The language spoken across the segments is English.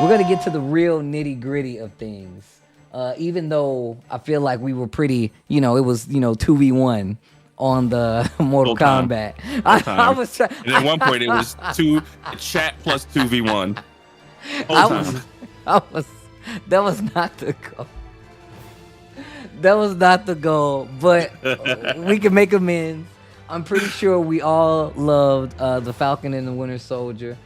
we're gonna get to the real nitty gritty of things. Even though I feel like we were pretty, it was 2v1 on the Mortal Whole time. Kombat. Whole I time. was trying. And at one point, it was chat plus 2v1. Whole I time. was. That was not the goal. That was not the goal, but we can make amends. I'm pretty sure we all loved the Falcon and the Winter Soldier.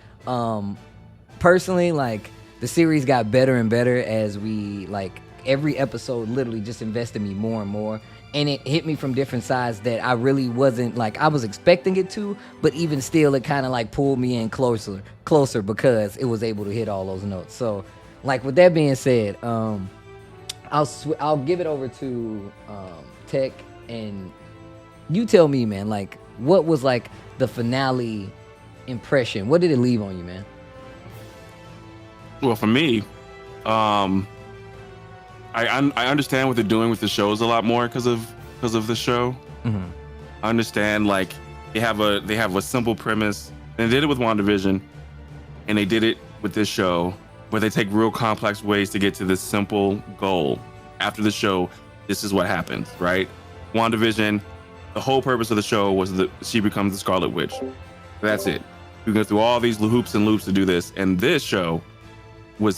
Personally, like, the series got better and better as we, like, every episode literally just invested me more and more. And it hit me from different sides that I really wasn't, like, I was expecting it to, but even still, it kind of, like, pulled me in closer because it was able to hit all those notes. So, like, with that being said, I'll give it over to Tech, and you tell me, man, like, what was, like, the finale impression? What did it leave on you, man? Well, for me, I understand what they're doing with the shows a lot more because of the show. Mm-hmm. I understand, like, they have a simple premise. And they did it with WandaVision, and they did it with this show, where they take real complex ways to get to this simple goal. After the show, this is what happens, right? WandaVision, the whole purpose of the show was that she becomes the Scarlet Witch. That's it. You go through all these hoops and loops to do this, and this show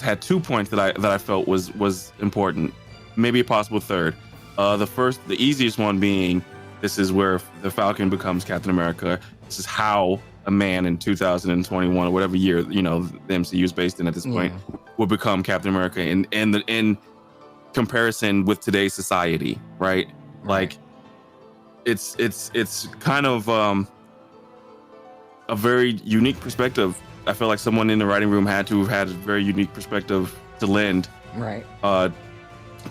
had 2 points that I felt was important, maybe a possible third. The easiest one being, this is where the Falcon becomes Captain America. This is how a man in 2021 or whatever year the MCU is based in at this point will become Captain America in comparison with today's society, right? Like, it's kind of a very unique perspective. I feel like someone in the writing room had to have had a very unique perspective to lend, Right. To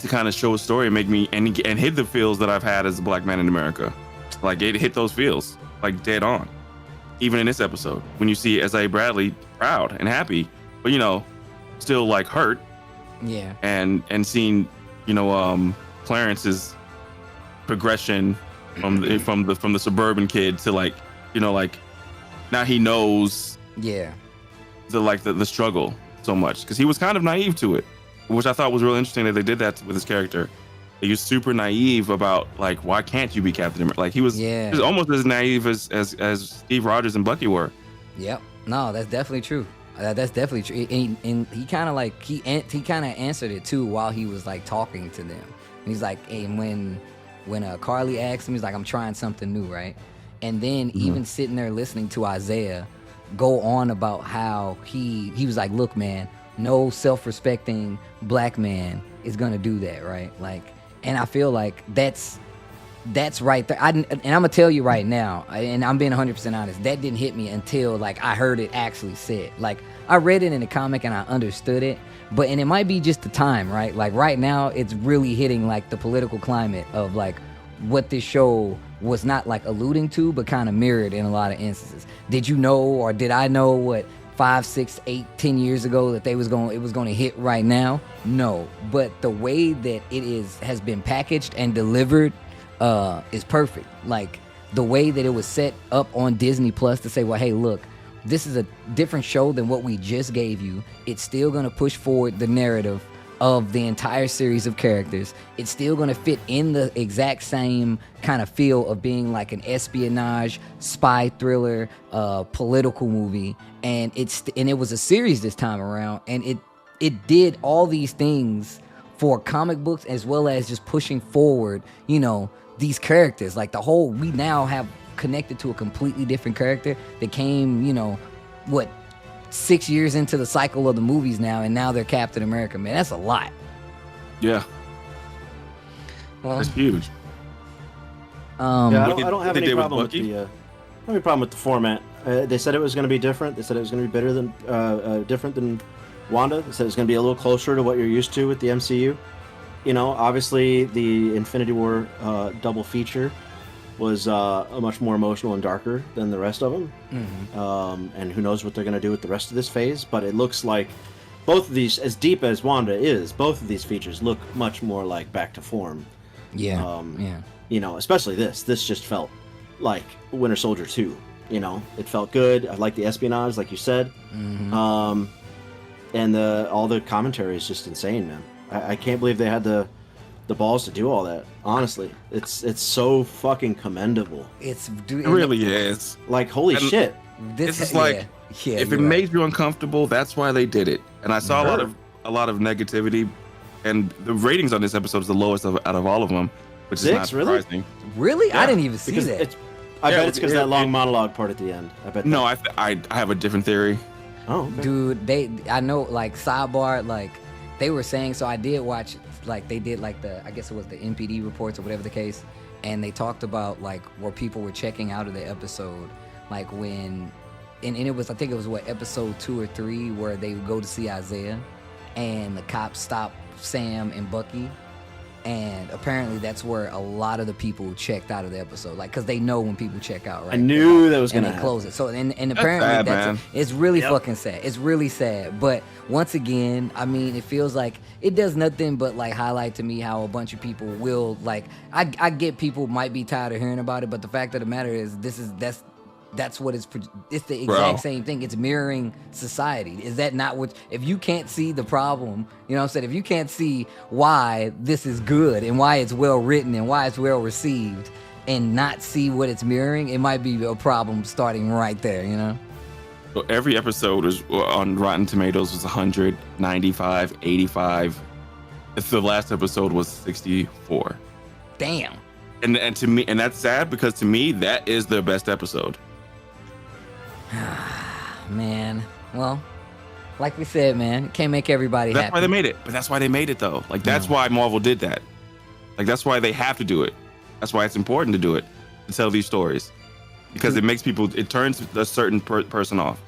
kind of show a story and make me and hit the feels that I've had as a black man in America. Like, it hit those feels like dead on. Even in this episode, when you see S.A. Bradley proud and happy, but still like hurt. Yeah. And seeing Clarence's progression from the suburban kid to like now he knows the struggle so much, because he was kind of naive to it, which I thought was really interesting that they did that with his character. He was super naive about, like, why can't you be Captain America? Like, he was almost as naive as Steve Rogers and Bucky were. Yep. No, that's definitely true. That's definitely true. And he kind of like he kind of answered it too while he was like talking to them. And he's like, hey, when Carly asked him, he's like, I'm trying something new, right? And then even sitting there listening to Isaiah go on about how he was like, look, man, no self-respecting black man is gonna do that, right? Like, and I feel like that's right there. And I'm gonna tell you right now, and I'm being 100% honest, that didn't hit me until like I heard it actually said. Like, I read it in the comic and I understood it, and it might be just the time, right? Like, right now it's really hitting like the political climate of like what this show was not like alluding to, but kind of mirrored in a lot of instances. Did you know, or did I know what 5, 6, 8, 10 years ago that it was going to hit right now? No, but the way that it has been packaged and delivered is perfect. Like, the way that it was set up on Disney Plus to say, well, hey, look, this is a different show than what we just gave you. It's still going to push forward the narrative of the entire series of characters. It's still going to fit in the exact same kind of feel of being like an espionage, spy thriller, political movie. And it was a series this time around, and it did all these things for comic books as well as just pushing forward, these characters. Like, we now have connected to a completely different character that came, 6 years into the cycle of the movies now, and now they're Captain America. Man, that's a lot. Yeah. Well, that's huge. I don't have any problem with the format. They said it was going to be different. They said it was going to be different than Wanda. They said it was going to be a little closer to what you're used to with the MCU. Obviously the Infinity War double feature was much more emotional and darker than the rest of them. Mm-hmm. And who knows what they're going to do with the rest of this phase. But it looks like both of these, as deep as Wanda is, both of these features look much more like back to form. Yeah. Especially this. This just felt like Winter Soldier 2. It felt good. I like the espionage, like you said. Mm-hmm. and all the commentary is just insane, man. I can't believe they had the balls to do all that. Honestly, it's so fucking commendable. It really is. Like, holy shit. This is like, if it made you uncomfortable, that's why they did it. And I saw a lot of negativity, and the ratings on this episode is the lowest out of all of them, which is not surprising. Really? Yeah. I didn't even see that. I bet it's because that long monologue part at the end. I bet. No, I have a different theory. Oh, okay. Dude, I know, like, sidebar, like, they were saying, so I did watch, like, they did, like, I guess it was the NPD reports or whatever the case, and they talked about, like, where people were checking out of the episode, like, when, and it was, I think it was, episode 2 or 3, where they would go to see Isaiah, and the cops stopped Sam and Bucky, and apparently that's where a lot of the people checked out of the episode, like, because they know when people check out, right? I knew that was gonna happen. Close it. So and apparently it's really fucking sad. It's really sad. But once again, I mean, it feels like it does nothing but like highlight to me how a bunch of people will like. I get people might be tired of hearing about it, but the fact of the matter is, that's what it's the exact same thing. It's mirroring society. Is that not what, if you can't see the problem, you know what I'm saying? If you can't see why this is good and why it's well written and why it's well received and not see what it's mirroring, it might be a problem starting right there, you know? So every episode was on Rotten Tomatoes was 100, 95, 85. The last episode was 64. Damn. And to me, and that's sad because to me, that is their best episode. Man, well, like we said, man, can't make everybody happy. That's why they made it. But that's why they made it, though. Like, that's why Marvel did that. Like, that's why they have to do it. That's why it's important to do it, to tell these stories. Because it makes people, it turns a certain person off.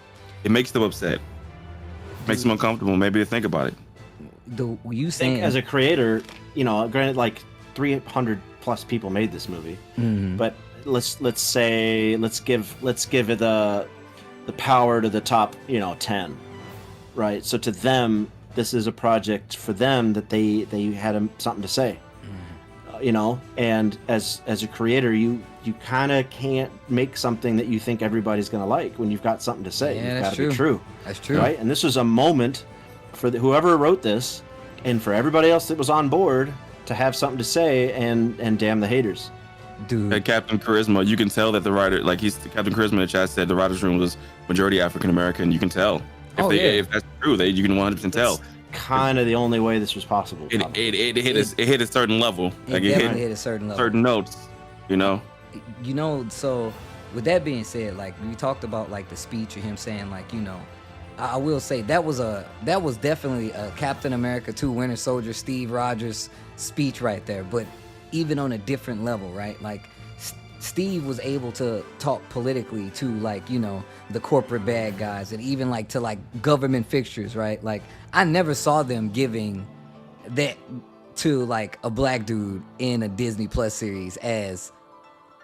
It makes them upset. It makes them uncomfortable. Maybe they think about it. You saying, as a creator, you know, granted, like 300 plus people made this movie, but let's give it the power to the top, 10, right? So to them, this is a project for them that they had something to say, and as a creator, you kind of can't make something that you think everybody's gonna like when you've got something to say. Yeah, you've got to be true. That's true, right? And this was a moment for whoever wrote this, and for everybody else that was on board to have something to say, and damn the haters. Dude. At Captain Charisma, you can tell that the writer, like Captain Charisma in the chat said, the writer's room was majority African American. You can tell. If that's true, you can 100% tell. Kind of the only way this was possible. It hit a certain level. It definitely hit a certain level. Certain notes, So with that being said, like we talked about like the speech of him saying like, I will say that was definitely a Captain America 2 Winter Soldier Steve Rogers speech right there, but even on a different level, right? Like Steve was able to talk politically to like, the corporate bad guys and even like to like government fixtures, right? Like I never saw them giving that to like a black dude in a Disney Plus series as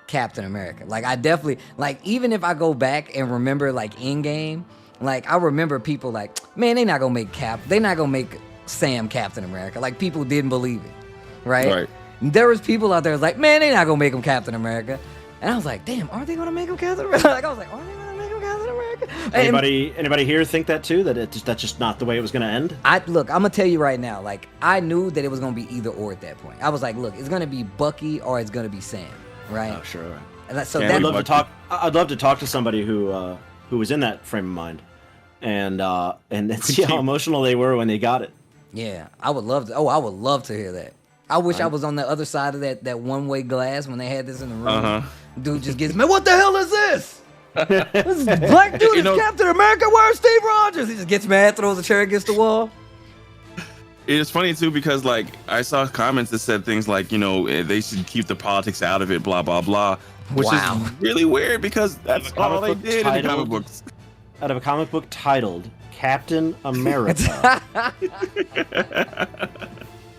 Captain America. Like I definitely, like even if I go back and remember like Endgame, like I remember people like, man, they're not gonna make Sam Captain America. Like people didn't believe it, right? There was people out there like, man, they're not gonna make him Captain America, and I was like, damn, aren't they gonna make him Captain America? Like I was like, aren't they gonna make him Captain America? Anybody here think that too? That's just not the way it was gonna end? Look, I'm gonna tell you right now. Like I knew that it was gonna be either or at that point. I was like, look, it's gonna be Bucky or it's gonna be Sam, right? Oh sure. So I'd love to talk to somebody who was in that frame of mind, and see how emotional they were when they got it. Yeah, I would love to. Oh, I would love to hear that. I wish I was on the other side of that one-way glass when they had this in the room. Dude just gets, man, what the hell is this? This is black dude is Captain America. Where's Steve Rogers? He just gets mad, throws a chair against the wall. It's funny too because like I saw comments that said things like, they should keep the politics out of it, blah blah blah, which is really weird because that's all they did in the comic books. Out of a comic book titled Captain America.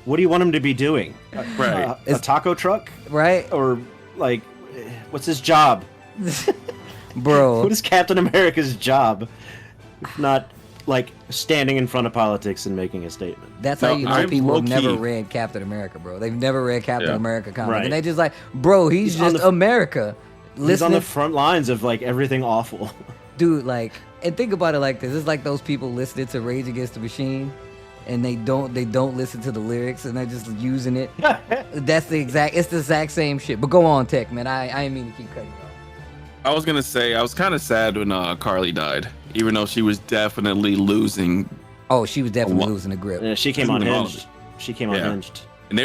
What do you want him to be doing? Right. A taco truck? Right. Or, like, what's his job? Bro. What is Captain America's job? If not, like, standing in front of politics and making a statement. That's how you know people have never read Captain America, bro. They've never read Captain America comic. Right. And they just like, bro, he's just America. He's on the front lines of, like, everything awful. Dude, like, And think about it like this: it's like those people listening to Rage Against the Machine, and they don't listen to the lyrics, and they're just using it. It's the exact same shit. But go on, Tech, man. I didn't mean to keep cutting you off. I was gonna say I was kind of sad when Carly died, even though she was definitely losing. Oh, she was definitely losing the grip. Yeah, she came unhinged. She came unhinged. And they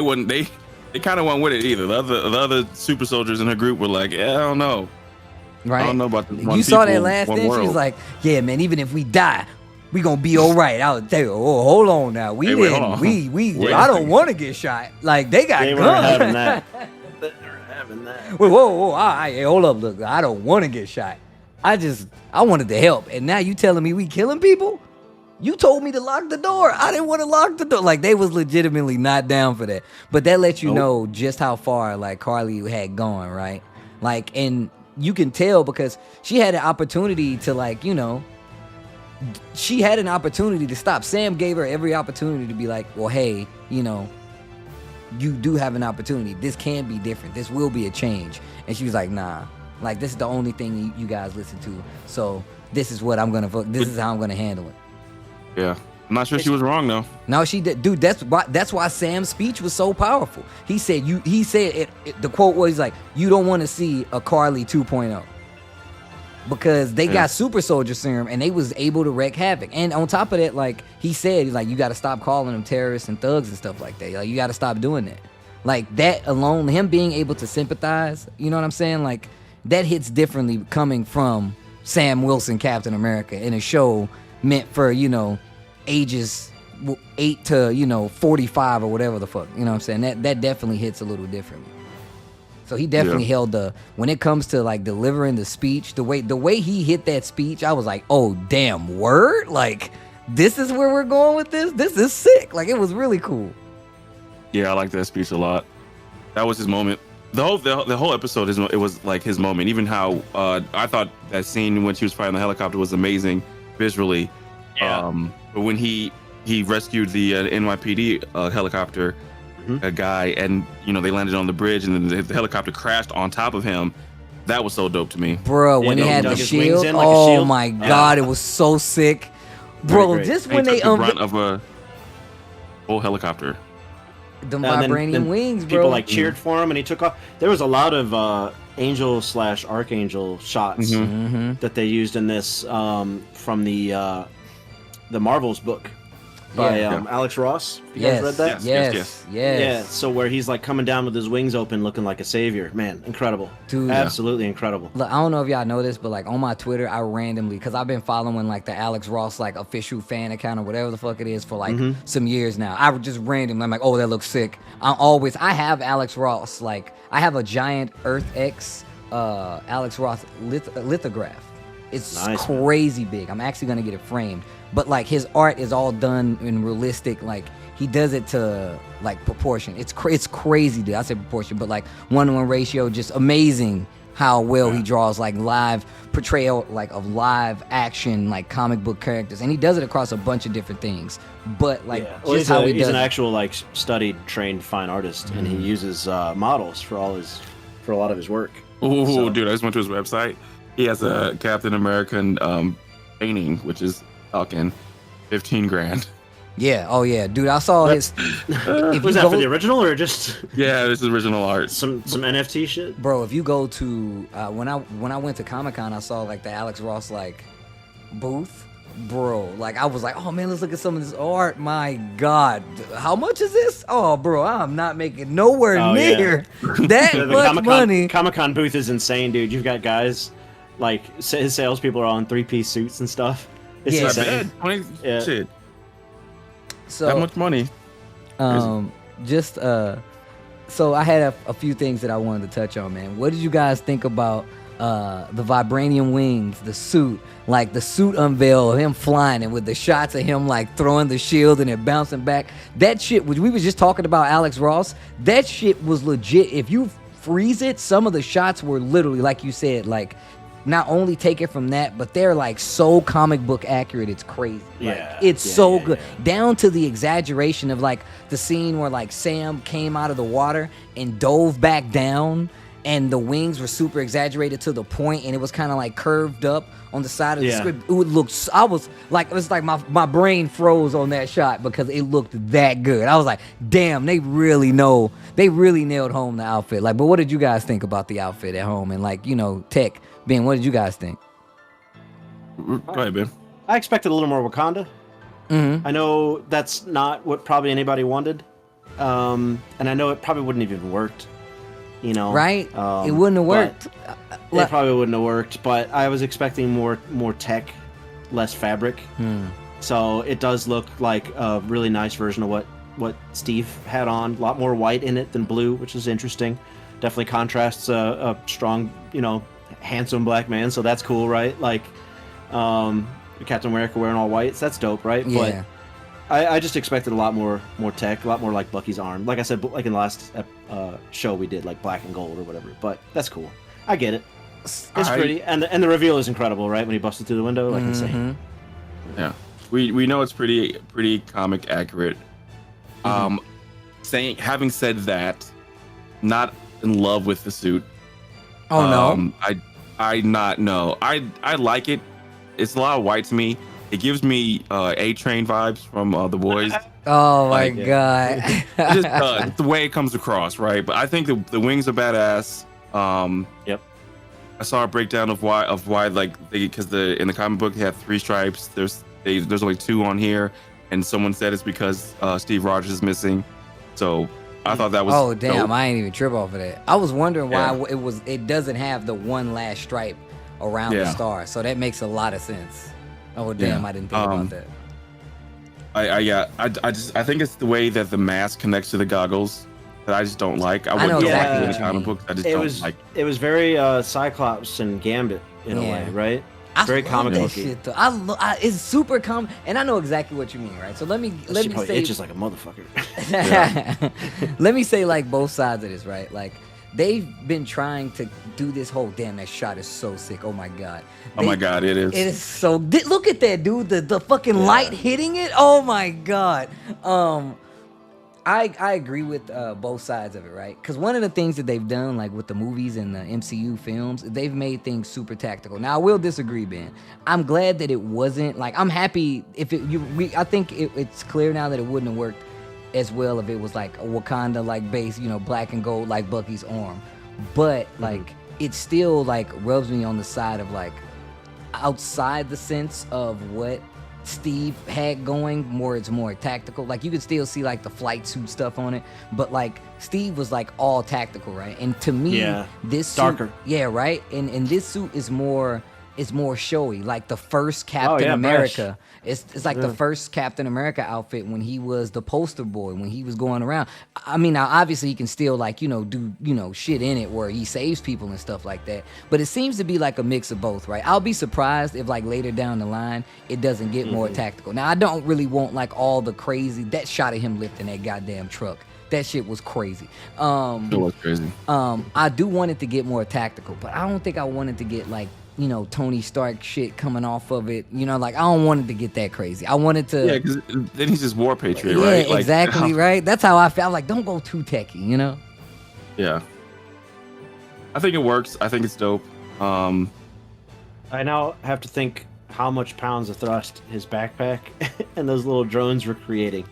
kind of weren't with it either. The other super soldiers in her group were like, yeah, I don't know. Right. I don't know about this. You saw that last thing. She was like, "Yeah, man. Even if we die, we gonna be all right." I was tell you, oh, hold on now. We I don't want to get shot. Like they got guns. Weren't having that. They were having that. Wait, whoa, hey, hold up, look. I don't want to get shot. I wanted to help, and now you telling me we killing people? You told me to lock the door. I didn't want to lock the door. Like they was legitimately not down for that. But that lets you know just how far like Carly had gone, right? Like, and you can tell because she had an opportunity to like, you know, she had an opportunity to stop. Sam gave her every opportunity to be like, well, hey, you know, you do have an opportunity. This can be different. This will be a change. And she was like, nah, like this is the only thing you guys listen to. So this is what I'm going to, this is how I'm going to handle it. Yeah. I'm not sure she was wrong though. No, she did. Dude, that's why Sam's speech was so powerful. He said the quote was like, you don't want to see a Carly 2.0. Because they got super soldier serum and they was able to wreak havoc. And on top of that, like he said, he's like, you got to stop calling them terrorists and thugs and stuff like that. Like you got to stop doing that. Like that alone, him being able to sympathize, you know what I'm saying? Like that hits differently coming from Sam Wilson, Captain America, in a show meant for, you know, ages 8 to, you know, 45 or whatever the fuck. You know what I'm saying? That definitely hits a little differently. So he definitely held when it comes to like delivering the speech, the way he hit that speech, I was like, oh damn, word? Like this is where we're going with this? This is sick. Like it was really cool. Yeah, I like that speech a lot. That was his moment. The whole episode it was like his moment. Even how I thought that scene when she was fighting the helicopter was amazing visually. Yeah. But when he rescued the NYPD helicopter guy, and you know they landed on the bridge, and then the helicopter crashed on top of him. That was so dope to me, bro. When he had the shield, oh my god, it was so sick, bro. Just when they front of a whole helicopter, the vibranium wings, bro. People like cheered for him, and he took off. There was a lot of Angel/Archangel shots that they used in this from the Marvels book by Alex Ross. You guys read that? Yes. Yeah, so where he's like coming down with his wings open looking like a savior. Man, incredible. Dude. Absolutely incredible. Look, I don't know if y'all know this, but like on my Twitter, I randomly, because I've been following like the Alex Ross like official fan account or whatever the fuck it is for like some years now. I would just randomly, I'm like, oh, that looks sick. I have Alex Ross, like I have a giant Earth X Alex Ross lithograph. It's nice, crazy big. I'm actually gonna get it framed. But like his art is all done in realistic, like he does it to like proportion. It's crazy, dude. I say proportion, but like 1-to-1 ratio, just amazing how well he draws like live portrayal like of live action like comic book characters, and he does it across a bunch of different things. But like he's an actual like studied, trained fine artist, and he uses models for a lot of his work. Oh, dude! I just went to his website. He has a Captain American painting, which is Falcon, $15,000. Yeah. Oh yeah, dude. I saw his. Was that for the original or just? Yeah, this is original art. Some NFT shit, bro. If you go to when I went to Comic-Con, I saw like the Alex Ross like booth, bro. Like I was like, oh man, let's look at some of this art. My God, how much is this? Oh, bro, I'm not making nowhere near that much money. Comic-Con booth is insane, dude. You've got guys like his salespeople are all in 3-piece suits and stuff. It's insane. Shit. So that much money. So I had a few things that I wanted to touch on, man. What did you guys think about the vibranium wings, the suit, like the suit unveil of him flying and with the shots of him like throwing the shield and it bouncing back? That shit, which we was just talking about Alex Ross, that shit was legit. If you freeze it, some of the shots were literally, like you said, like not only take it from that, but they're like so comic book accurate, it's crazy. It's so good. Down to the exaggeration of like the scene where like Sam came out of the water and dove back down and the wings were super exaggerated to the point, and it was kind of like curved up on the side of the script. It would look. I was like, it was like my brain froze on that shot because it looked that good. I was like, damn, they really nailed home the outfit. Like, but what did you guys think about the outfit at home? And like, Tech, Ben, what did you guys think? Go ahead, Ben. I expected a little more Wakanda. Mm-hmm. I know that's not what probably anybody wanted, and I know it probably wouldn't have even worked. Right? It wouldn't have worked. It probably wouldn't have worked, but I was expecting more tech, less fabric. So it does look like a really nice version of what Steve had on. A lot more white in it than blue, which is interesting. Definitely contrasts a strong, handsome black man. So that's cool, right? Like Captain America wearing all white. So that's dope, right? Yeah. But I just expected a lot more tech, a lot more like Bucky's arm. Like I said, like in the last show we did, like black and gold or whatever. But that's cool. I get it. It's pretty, and the reveal is incredible, right? When he busted through the window, like insane. Yeah, we know it's pretty comic accurate. Having said that, not in love with the suit. Oh no, I like it. It's a lot of white to me. It gives me A-Train vibes from The Boys. Oh my god! Just the way it comes across, right? But I think the wings are badass. Yep. I saw a breakdown of why because in the comic book they have 3 stripes. There's only 2 on here, and someone said it's because Steve Rogers is missing. So I thought that was. Oh damn! dope. I ain't even trip off of that. I was wondering why it doesn't have the one last stripe around the star. So that makes a lot of sense. Oh damn! I didn't think about that. I think it's the way that the mask connects to the goggles that I just don't like. I know wouldn't exactly do what it in you comic mean. books. I just don't like. It was very Cyclops and Gambit in a way, right? Very comic that booky. shit though. It's super comic, and I know exactly what you mean, right? So let me say, itches like a motherfucker. let me say like both sides of this, right? Like they've been trying to do this whole damn that shot is so sick. Oh my god. Oh my god, it is. It is so. Look at that, dude. The fucking light hitting it. Oh my god. I agree with both sides of it, right? Because one of the things that they've done, like with the movies and the MCU films, they've made things super tactical. Now, I will disagree, Ben. I'm glad that it wasn't like. I'm happy if it. I think it's clear now that it wouldn't have worked as well if it was like a Wakanda like base, black and gold like Bucky's arm. But like it still like rubs me on the side of like outside the sense of what Steve had going, it's more tactical. Like you could still see like the flight suit stuff on it, but like Steve was like all tactical, right? And to me, this suit, darker. Yeah, right. And this suit is more showy. Like the first Captain America. It's like the first Captain America outfit when he was the poster boy, when he was going around. I mean, now obviously he can still like, do, shit in it where he saves people and stuff like that. But it seems to be like a mix of both, right? I'll be surprised if like later down the line, it doesn't get more tactical. Now, I don't really want like all the crazy, that shot of him lifting that goddamn truck. That shit was crazy. It was crazy. I do want it to get more tactical, but I don't think I want it to get like, Tony Stark shit coming off of it. Like I don't want it to get that crazy. I want it to. Yeah, because then he's just war patriot, right? Yeah, exactly, right. That's how I felt. Like, don't go too techy, Yeah. I think it works. I think it's dope. I now have to think how much pounds of thrust his backpack and those little drones were creating.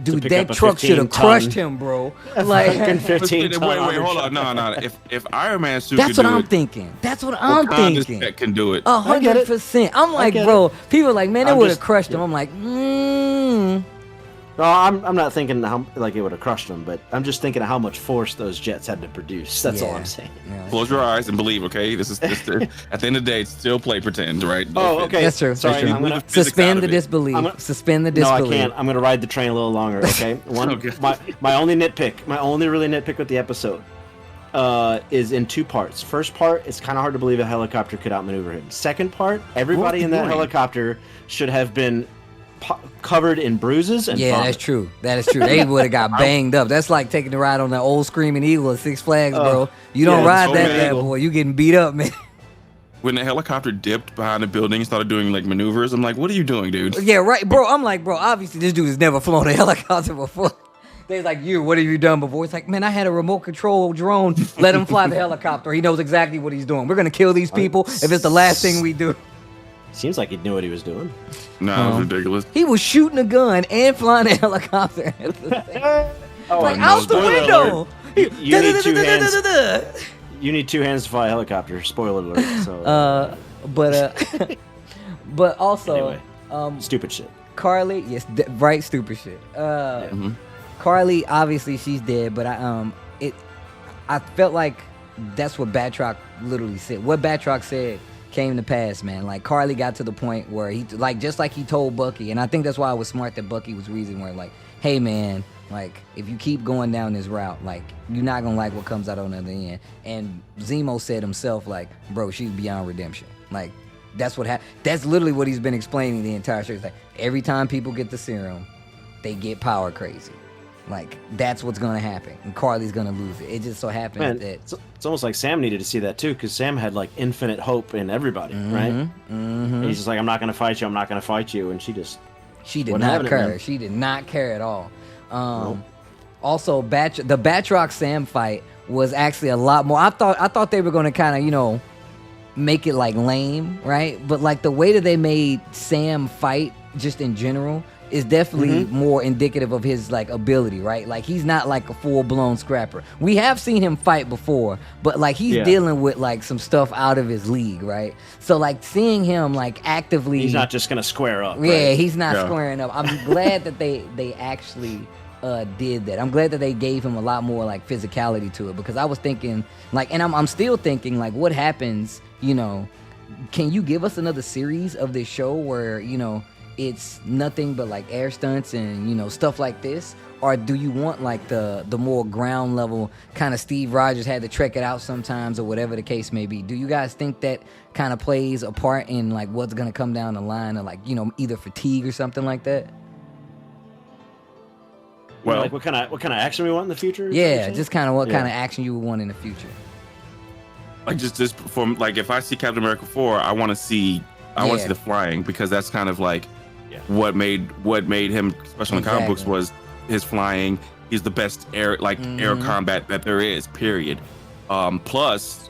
Dude, that truck should have crushed him, bro. Like 15 ton. Wait, hold on. No. If Iron Man suit That's could what do I'm it, thinking. That's what I'm thinking. Tech can do it. 100%. I'm like, bro, people are like, man, they would have crushed him. I'm like, No, I'm not thinking how like it would have crushed them, but I'm just thinking of how much force those jets had to produce. That's all I'm saying. Yeah. Close your eyes and believe, okay? This is at the end of the day, it's still play pretend, right? Oh, okay. That's true. Sorry, That's true. I'm gonna suspend the disbelief. Suspend the disbelief. No, I can't. I'm gonna ride the train a little longer. Okay. My only nitpick, my only really nitpick with the episode, is in 2 parts. First part, it's kind of hard to believe a helicopter could outmaneuver him. Second part, everybody in that helicopter should have been covered in bruises and vomit. That's true. That is true. They would have got banged up. That's like taking the ride on that old Screaming Eagle at Six Flags, bro. You don't ride that bad boy. You getting beat up, man. When the helicopter dipped behind the building and started doing like maneuvers, I'm like, what are you doing, dude? Yeah, right, bro. I'm like, bro, obviously this dude has never flown a helicopter before. They're like, what have you done before? It's like, man, I had a remote control drone. Let him fly the helicopter. He knows exactly what he's doing. We're going to kill these people if it's the last thing we do. Seems like he knew what he was doing. No, that was ridiculous. He was shooting a gun and flying a helicopter at the same. Like, no, out the window. You need 2 hands to fly a helicopter. Spoiler alert. So, but also, anyway, stupid shit. Carly, yes, right, stupid shit. Carly, obviously she's dead, but I felt like that's what Batroc literally said. What Batroc said came to pass, man. Like, Carly got to the point where he, like, just like he told Bucky, and I think that's why it was smart that Bucky was reasoning where, like, hey, man, like, if you keep going down this route, like, you're not gonna like what comes out on the other end. And Zemo said himself, like, bro, she's beyond redemption. Like, that's what happened. That's literally what he's been explaining the entire show. It's like, every time people get the serum, they get power crazy. Like, that's what's gonna happen, and Carly's gonna lose it. It just so happened that it's almost like Sam needed to see that too, because Sam had like infinite hope in everybody, right? And he's just like, I'm not gonna fight you, I'm not gonna fight you, and she did not care. She did not care at all. Also, the Batroc Sam fight was actually a lot more. I thought they were gonna kind of make it like lame, right? But like the way that they made Sam fight, just in general, is definitely more indicative of his like ability, right? Like, he's not like a full-blown scrapper. We have seen him fight before, but like he's dealing with like some stuff out of his league, right? So like seeing him like actively, he's not just gonna square up. Yeah, right? he's not squaring up. I'm glad that they actually did that. I'm glad that they gave him a lot more like physicality to it, because I was thinking like, and I'm still thinking like, what happens? Can you give us another series of this show where it's nothing but like air stunts and stuff like this, or do you want like the more ground level kind of Steve Rogers had to trek it out sometimes, or whatever the case may be? Do you guys think that kind of plays a part in like what's gonna come down the line, or like either fatigue or something like that? Well, like what kind of action we want in the future? Yeah, just kind of what kind of action you would want in the future. Like just from like, if I see Captain America 4, I want to see the flying, because that's kind of like what made him special in the comic books was his flying. He's the best air combat that there is, period. Plus,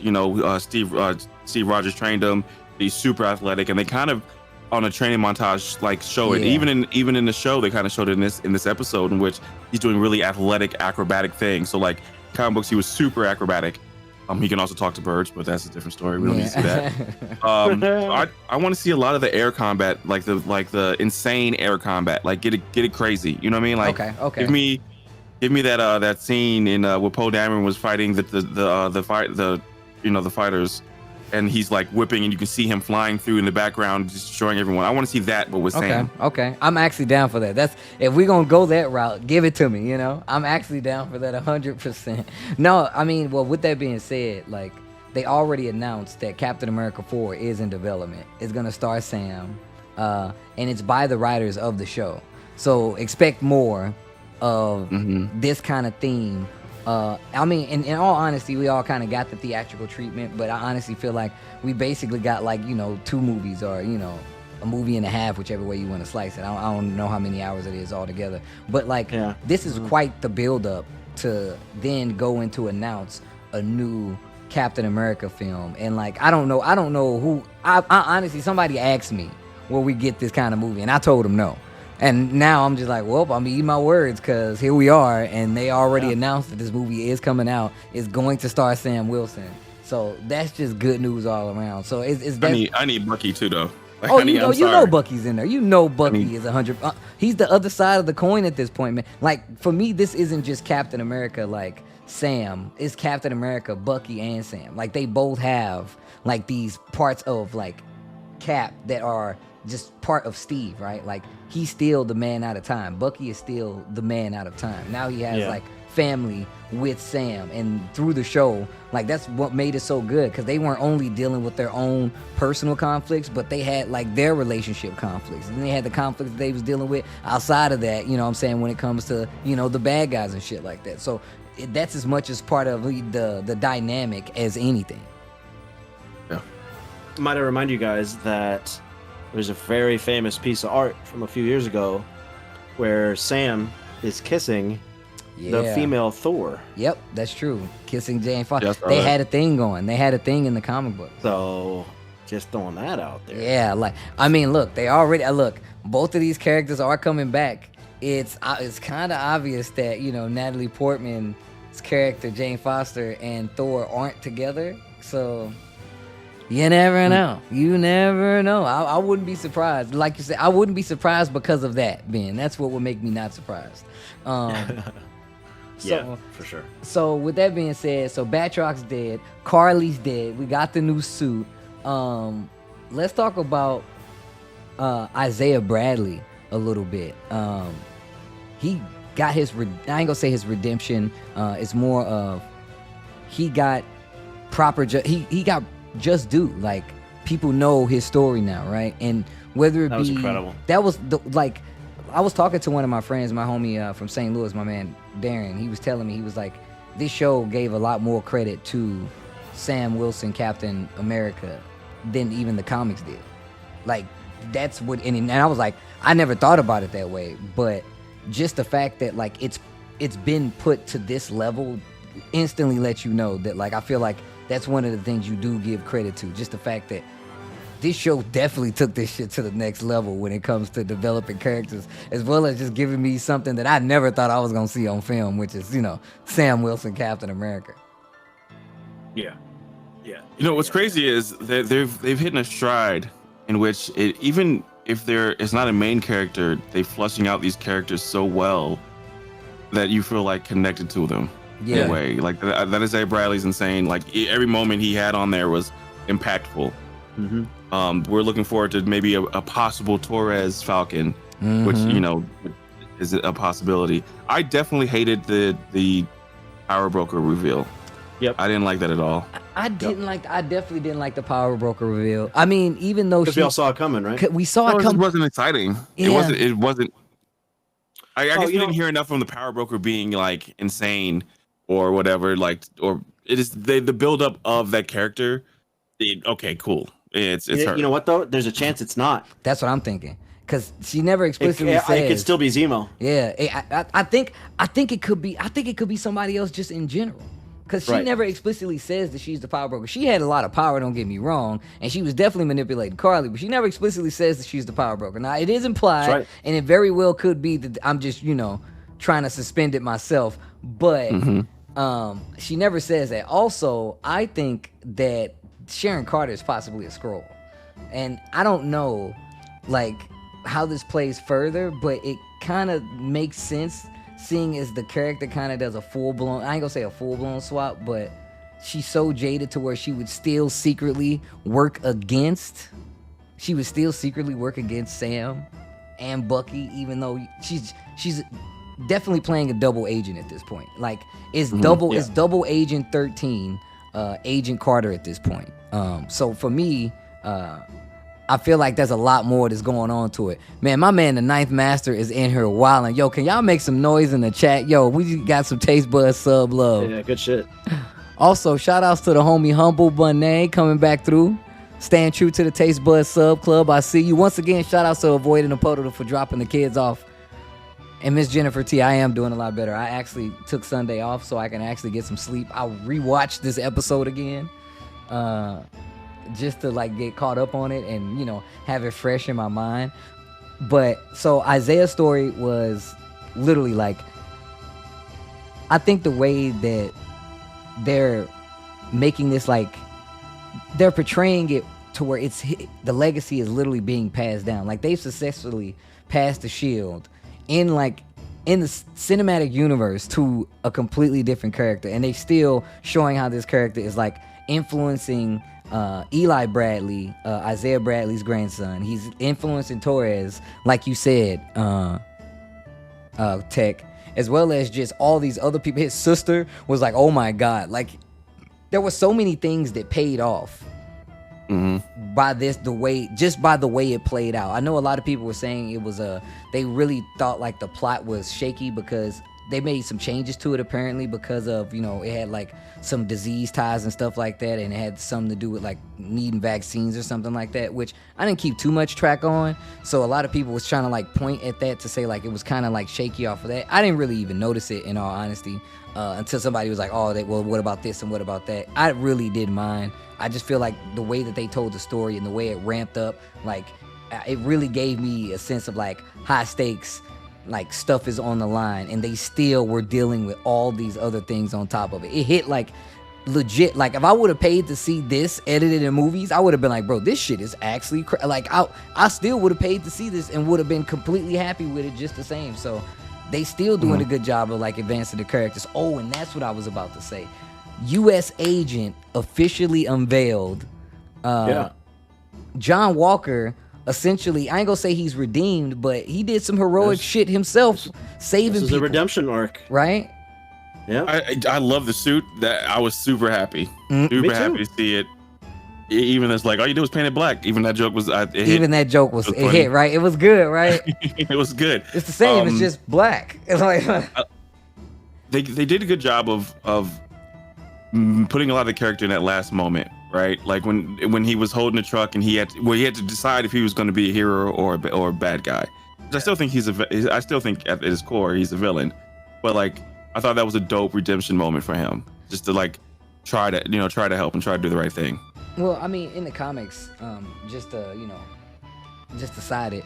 Steve Rogers trained him. He's super athletic, and they kind of on a training montage like show it. Even in the show, they kind of showed it in this episode, in which he's doing really athletic, acrobatic things. So like comic books, he was super acrobatic. He can also talk to birds, but that's a different story. We don't need to see that. I want to see a lot of the air combat, like the insane air combat, like get it crazy. You know what I mean? Like, okay. Give me that scene in where Poe Dameron was fighting the fighters, and he's like whipping, and you can see him flying through in the background, destroying everyone. I want to see that, but with Sam. Okay. I'm actually down for that. That's, if we're gonna go that route, give it to me. I'm actually down for that 100%. No, I mean, well, with that being said, like, they already announced that Captain America 4 is in development. It's gonna star Sam, and it's by the writers of the show. So expect more of this kind of theme. I mean, in all honesty, we all kind of got the theatrical treatment, but I honestly feel like we basically got like 2 movies, or a movie and a half, whichever way you want to slice it. I don't know how many hours it is altogether, but like this is quite the build up to then go into announce a new Captain America film. And like, I don't know who. I honestly, somebody asked me, will we get this kind of movie, and I told them no. And now I'm just like, well, I'm eating my words, because here we are, and they already announced that this movie is coming out. It's going to star Sam Wilson. So that's just good news all around. So it's I need Bucky too, though. Like, you know Bucky's in there. Bucky is 100. He's the other side of the coin at this point, man. Like, for me, this isn't just Captain America, like Sam. It's Captain America, Bucky, and Sam. Like, they both have like these parts of like Cap that are just part of Steve, right? Like, he's still the man out of time. Bucky is still the man out of time. Now he has like family with Sam, and through the show, like, that's what made it so good, because they weren't only dealing with their own personal conflicts, but they had like their relationship conflicts, and they had the conflicts that they was dealing with outside of that, what I'm saying, when it comes to the bad guys and shit like that. So that's as much as part of the dynamic as anything. Might I remind you guys that there's a very famous piece of art from a few years ago where Sam is kissing the female Thor. Yep, that's true. Kissing Jane Foster. They had a thing going. They had a thing in the comic book. So just throwing that out there. Yeah, like I mean, look, they already both of these characters are coming back. It's kind of obvious that Natalie Portman's character Jane Foster and Thor aren't together. So you never know. You never know. I wouldn't be surprised. Like you said, I wouldn't be surprised because of that, Ben. That's what would make me not surprised. Yeah, for sure. So with that being said, so Batrock's dead, Carly's dead. We got the new suit. Let's talk about Isaiah Bradley a little bit. He got his. I ain't gonna say his redemption. It's more of he got proper. He got just due. Like people know his story now, right? And whether it was incredible. That was I was talking to one of my friends, my homie from St. Louis, my man Darren. He was telling me, he was like, this show gave a lot more credit to Sam Wilson, Captain America, than even the comics did. Like, that's what, and I was like, I never thought about it that way, but just the fact that like it's been put to this level instantly lets you know that, like, I feel like that's one of the things you do give credit to. Just the fact that this show definitely took this shit to the next level when it comes to developing characters, as well as just giving me something that I never thought I was gonna see on film, which is, Sam Wilson, Captain America. Yeah. What's crazy is that they've hit a stride in which even if it's not a main character, they're flushing out these characters so well that you feel like connected to them. In a way. Like that Isaiah Bradley's insane. Like every moment he had on there was impactful. Mm-hmm. We're looking forward to maybe a possible Torres Falcon, which is a possibility. I definitely hated the Power Broker reveal. Yep, I didn't like that at all. I definitely didn't like the Power Broker reveal. I mean, even though we all saw it coming, right? We saw it coming. It wasn't exciting. Yeah. It wasn't. I guess we didn't hear enough from the Power Broker being like insane or whatever. Like, or it is the buildup of that character. Okay, cool. It's her. You know what though? There's a chance it's not. That's what I'm thinking, because she never explicitly says. It could still be Zemo. Yeah, I think it could be. I think it could be somebody else just in general, because she never explicitly says that she's the Power Broker. She had a lot of power. Don't get me wrong, and she was definitely manipulating Carly, but she never explicitly says that she's the Power Broker. Now it is implied, and it very well could be that I'm just trying to suspend it myself, but she never says that. Also, I think that Sharon Carter is possibly a Skrull, and I don't know like how this plays further, but it kind of makes sense seeing as the character kind of does a full-blown, I ain't gonna say a full-blown swap, but she's so jaded to where she would still secretly work against Sam and Bucky, even though she's definitely playing a double agent at this point. Like it's double Agent 13, Agent Carter at this point. So for me, I feel like there's a lot more that's going on to it. Man, my man, the Ninth Master, is in here wilding. Yo, can y'all make some noise in the chat? Yo, we got some Taste Bud sub love. Yeah, good shit. Also, shout outs to the homie Humble Bunay coming back through. Staying true to the Taste Bud Sub Club. I see you. Once again, shout outs to Avoiding the Puddle for dropping the kids off. And Miss Jennifer T, I am doing a lot better. I actually took Sunday off so I can actually get some sleep. I rewatched this episode again. Just to like get caught up on it and have it fresh in my mind. But so Isaiah's story was literally like, I think the way that they're making this, like they're portraying it to where the legacy is literally being passed down. Like they've successfully passed the shield in the cinematic universe to a completely different character, and they still showing how this character is like influencing Eli Bradley, Isaiah Bradley's grandson. He's influencing Torres, like you said, Tech, as well as just all these other people. His sister was like, oh my God. Like, there were so many things that paid off by the way it played out. I know a lot of people were saying it was they really thought like the plot was shaky, because they made some changes to it apparently because of, you know, it had like some disease ties and stuff like that, and it had something to do with like needing vaccines or something like that, which I didn't keep too much track on. So a lot of people was trying to like point at that to say like it was kind of like shaky off of that. I didn't really even notice it, in all honesty, until somebody was like, oh, well, what about this and what about that? I really didn't mind. I just feel like the way that they told the story and the way it ramped up, like it really gave me a sense of like high stakes, like stuff is on the line, and they still were dealing with all these other things on top of it. It hit like legit. Like if I would have paid to see this edited in movies, I would have been like, bro, this shit is actually like I still would have paid to see this and would have been completely happy with it just the same. So they still doing a good job of like advancing the characters. Oh, and that's what I was about to say. U.S. Agent officially unveiled. John Walker. Essentially, I ain't gonna say he's redeemed, but he did some heroic shit himself, saving people. This is a redemption arc, right? Yeah, I love the suit. That I was super happy, super happy to see it. Even it's like all you do is paint it black. Even that joke was, it hit right. It was good, right? It was good. It's the same. It's just black. It's like they did a good job of putting a lot of the character in that last moment. Right, like when he was holding the truck and he had to decide if he was going to be a hero or a bad guy. I still think I still think at his core he's a villain, but like I thought that was a dope redemption moment for him, just to like try to help and try to do the right thing. Well, I mean, in the comics, just to side it.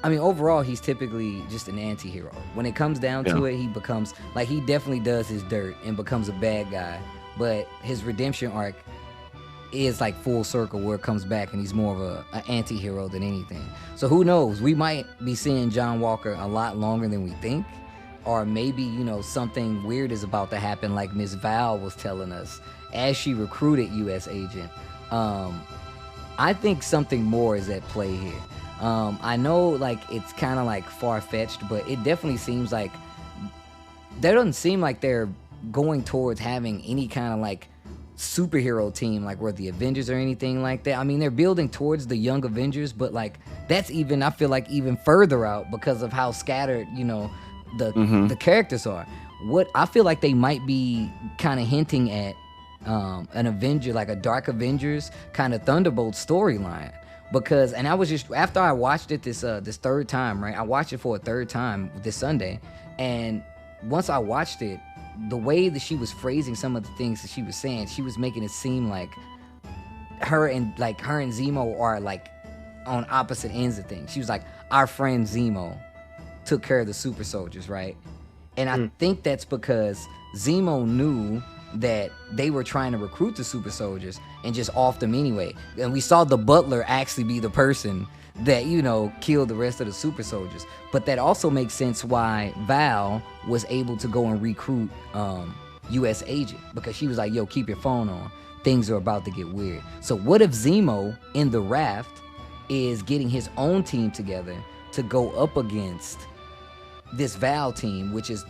I mean, overall, he's typically just an anti-hero. When it comes down to it, he becomes like he definitely does his dirt and becomes a bad guy, but his redemption arc is like full circle where it comes back and he's more of an anti-hero than anything. So who knows, we might be seeing John Walker a lot longer than we think, or maybe, you know, something weird is about to happen like Miss Val was telling us as she recruited U.S. Agent. I think something more is at play here. I know like it's kind of like far-fetched, but it definitely seems like there doesn't seem like they're going towards having any kind of like superhero team like we're the Avengers or anything like that. I mean, they're building towards the Young Avengers, but like that's even, I feel like, even further out because of how scattered, you know, the characters are. What I feel like they might be kind of hinting at an Avenger, like a Dark Avengers kind of Thunderbolt storyline, because, and I was just, after I watched it this third time, right? I watched it for a third time this Sunday, and once I watched it, the way that she was phrasing some of the things that she was saying, she was making it seem like her and Zemo are like on opposite ends of things. She was like, our friend Zemo took care of the super soldiers, right? And I think that's because Zemo knew that they were trying to recruit the super soldiers and just off them anyway. And we saw the butler actually be the person that, you know, killed the rest of the super soldiers. But that also makes sense why Val was able to go and recruit U.S. Agent, because she was like, yo, keep your phone on. Things are about to get weird. So what if Zemo in the raft is getting his own team together to go up against this Val team, which is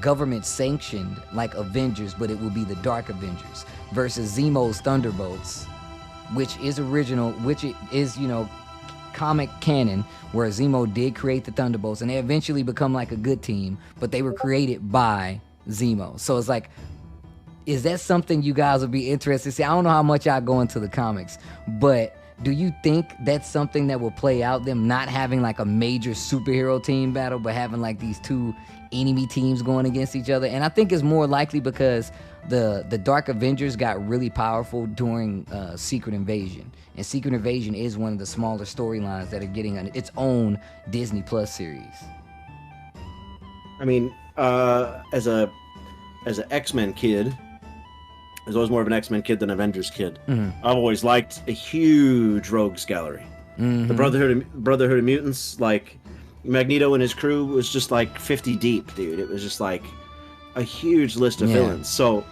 government sanctioned like Avengers, but it will be the Dark Avengers, versus Zemo's Thunderbolts, which is original, which is, you know, comic canon, where Zemo did create the Thunderbolts and they eventually become like a good team, but they were created by Zemo. So it's like, is that something you guys would be interested to see? I don't know how much I go into the comics, but do you think that's something that will play out, them not having like a major superhero team battle, but having like these two enemy teams going against each other? And I think it's more likely because the Dark Avengers got really powerful during Secret Invasion. And Secret Invasion is one of the smaller storylines that are getting its own Disney Plus series. I mean, as an X-Men kid, I was always more of an X-Men kid than an Avengers kid. I've always liked a huge rogues gallery. The Brotherhood of Mutants, like Magneto and his crew was just like 50 deep, dude. It was just like a huge list of villains. So,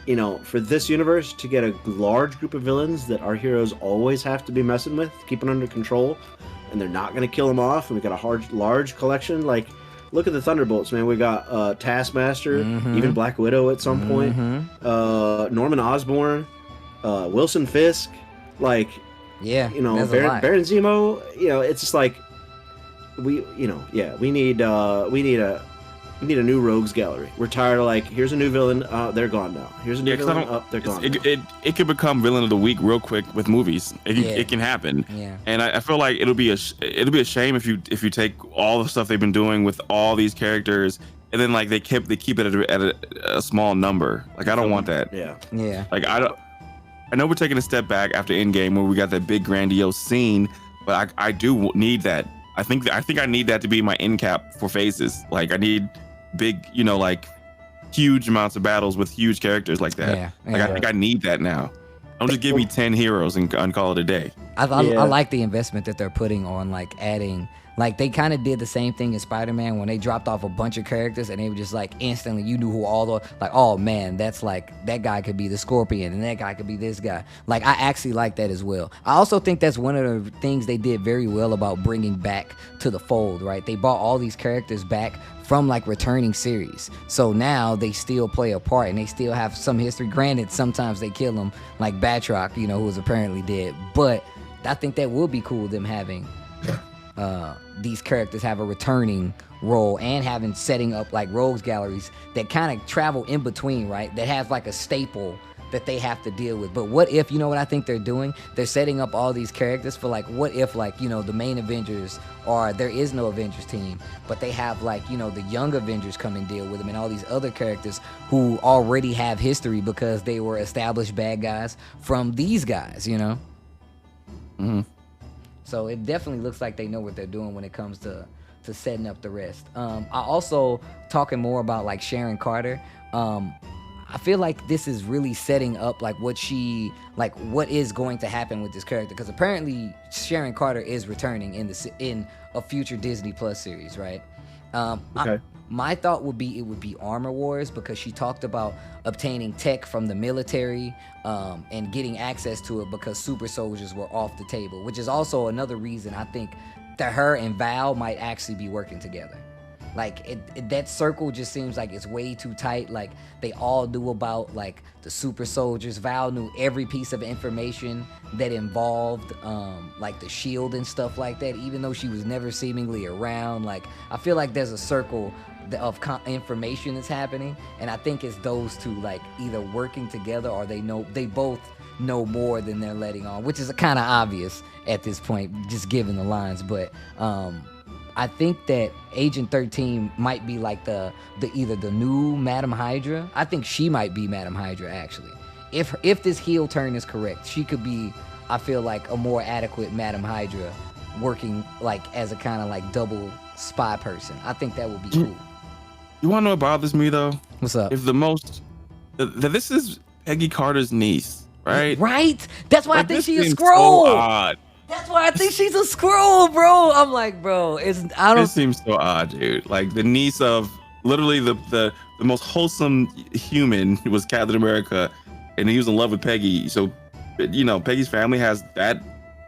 you know, for this universe to get a large group of villains that our heroes always have to be messing with, keeping under control, and they're not going to kill them off, and we got a large collection, like, look at the Thunderbolts, man. We got Taskmaster, even Black Widow at some point, Norman Osborn, Wilson Fisk, like, you know, Baron Zemo. You know, it's just like we need a new rogues gallery. We're tired of like, here's a new villain, they're gone now. Here's a new villain, they're gone. It could become villain of the week real quick with movies. It can happen. Yeah. And I feel like it'll be a shame if you take all the stuff they've been doing with all these characters and then like they keep it at a small number. Like I don't want that. Yeah. Yeah. Like I know we're taking a step back after Endgame where we got that big grandiose scene, but I do need that. I think I need that to be my end cap for phases. Like I need big, like huge amounts of battles with huge characters like that. Yeah. Like I think I need that now. Don't just give me 10 heroes and call it a day. I like the investment that they're putting on like adding. Like they kind of did the same thing in Spider-Man when they dropped off a bunch of characters and they were just like instantly you knew who all the like, oh man, that's like that guy could be the Scorpion and that guy could be this guy. Like I actually like that as well. I also think that's one of the things they did very well about bringing back to the fold, right? They brought all these characters back from like returning series. So now they still play a part and they still have some history. Granted, sometimes they kill them like Batroc, who was apparently dead. But I think that would be cool, them having these characters have a returning role and setting up like rogues galleries that kind of travel in between, right? That have like a staple that they have to deal with. But what if, what I think they're doing? They're setting up all these characters for like, what if like, the main Avengers, or there is no Avengers team, but they have like, the young Avengers come and deal with them and all these other characters who already have history because they were established bad guys from these guys, Mm-hmm. So it definitely looks like they know what they're doing when it comes to setting up the rest. I also, talking more about like Sharon Carter, I feel like this is really setting up like what is going to happen with this character, because apparently Sharon Carter is returning in a future Disney Plus series, right? Okay. My thought would be it would be Armor Wars, because she talked about obtaining tech from the military and getting access to it because super soldiers were off the table, which is also another reason I think that her and Val might actually be working together. Like that circle just seems like it's way too tight. Like they all knew about like the super soldiers. Val knew every piece of information that involved like the shield and stuff like that, even though she was never seemingly around. Like I feel like there's a circle of information that's happening, and I think it's those two like either working together or they both know more than they're letting on, which is kind of obvious at this point, just given the lines. But I think that Agent 13 might be like the either the new Madam Hydra. I think she might be Madam Hydra actually. If this heel turn is correct, she could be, I feel like, a more adequate Madam Hydra, working like as a kind of like double spy person. I think that would be cool. You want to know what bothers me though? What's up? If this is Peggy Carter's niece, right? Right? That's why I think she's a seems Skrull. So odd. That's why I think she's a Skrull, bro. I'm like, bro, it seems so odd, dude. Like the niece of literally the most wholesome human was Captain America, and he was in love with Peggy. So, Peggy's family has that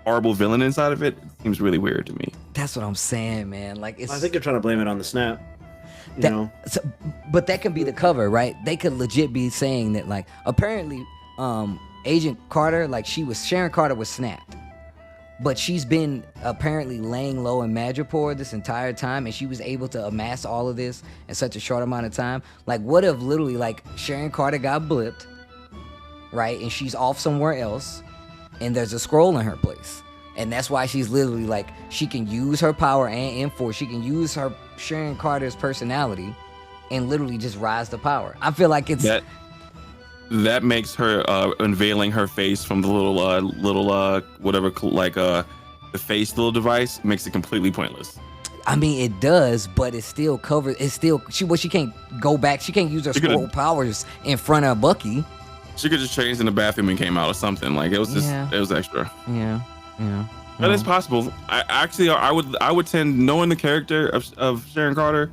horrible villain inside of it. It seems really weird to me. That's what I'm saying, man. Like, I think they're trying to blame it on the snap. But that could be the cover, right? They could legit be saying that, like, apparently, Agent Carter, like, Sharon Carter was snapped. But she's been apparently laying low in Madripoor this entire time, and she was able to amass all of this in such a short amount of time. Like, what if literally, like, Sharon Carter got blipped, right? And she's off somewhere else, and there's a Skrull in her place. And that's why she's literally, like, she can use her power and info. She can use her Sharon Carter's personality and literally just rise to power. I feel like it's... That makes her unveiling her face from the little whatever, like the face little device, makes it completely pointless. I mean, it does, but it's still covered. It's still she can't go back. She can't use her scroll powers in front of Bucky. She could just change in the bathroom and came out or something. Like it was just it was extra. Yeah. But it's possible. I would tend, knowing the character of Sharon Carter,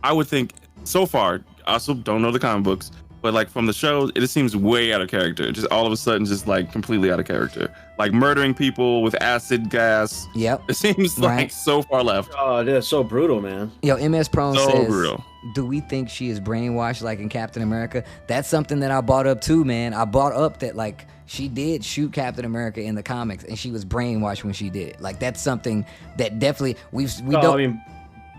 I would think so far. I also don't know the comic books. But like from the show, it just seems way out of character. Just all of a sudden, just like completely out of character. Like murdering people with acid gas. Yep. It seems like so far left. Oh, it is so brutal, man. Yo, MS Prone says, brutal. Do we think she is brainwashed like in Captain America? That's something that I brought up too, man. I brought up that like she did shoot Captain America in the comics, and she was brainwashed when she did it. Like that's something that definitely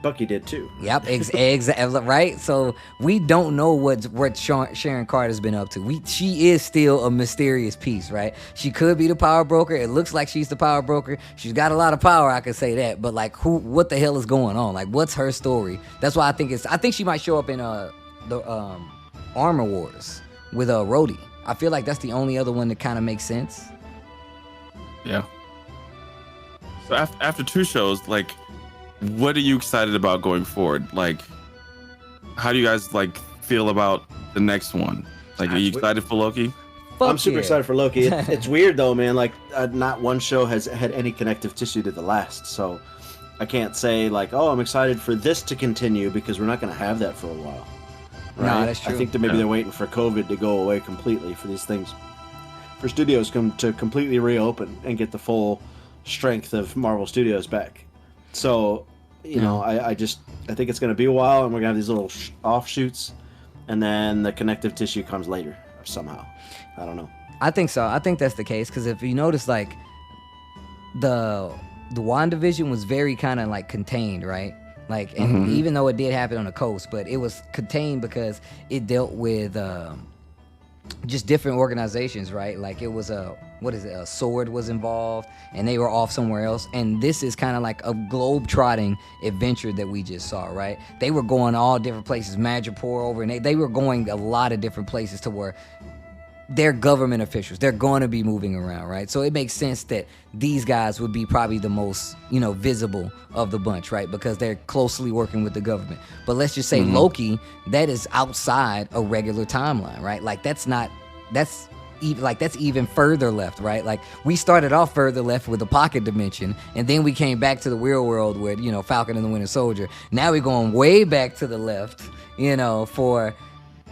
Bucky did too. Yep, exactly right. So we don't know what Sharon Carter's been up to. She is still a mysterious piece, right? She could be the power broker. It looks like she's the power broker. She's got a lot of power, I can say that. But like, what the hell is going on? Like, what's her story? That's why I think she might show up in the Armor Wars with Rhodey. I feel like that's the only other one that kind of makes sense. Yeah. So after 2 shows, like, what are you excited about going forward? Like, how do you guys like feel about the next one? Like, are you excited for Loki? I'm super excited for Loki. It's weird though, man. Like, not one show has had any connective tissue to the last, so I can't say like, oh, I'm excited for this to continue because we're not going to have that for a while. Right? No, that's true. I think that maybe they're waiting for COVID to go away completely for these things, for studios to completely reopen and get the full strength of Marvel Studios back. So, you know, I think it's going to be a while, and we're going to have these little offshoots, and then the connective tissue comes later somehow. I don't know. I think so. I think that's the case, because if you notice, like, the WandaVision was very kind of like contained, right? Like, and even though it did happen on the coast, but it was contained because it dealt with just different organizations, right? Like, it was a Sword was involved, and they were off somewhere else. And this is kind of like a globe-trotting adventure that we just saw, right? They were going all different places, Madripoor over, and they were going a lot of different places to where they're government officials. They're going to be moving around, right? So it makes sense that these guys would be probably the most, visible of the bunch, right? Because they're closely working with the government. But let's just say Loki, that is outside a regular timeline, right? Like, that's even further left, right? Like, we started off further left with the pocket dimension, and then we came back to the real world with, Falcon and the Winter Soldier. Now we're going way back to the left, for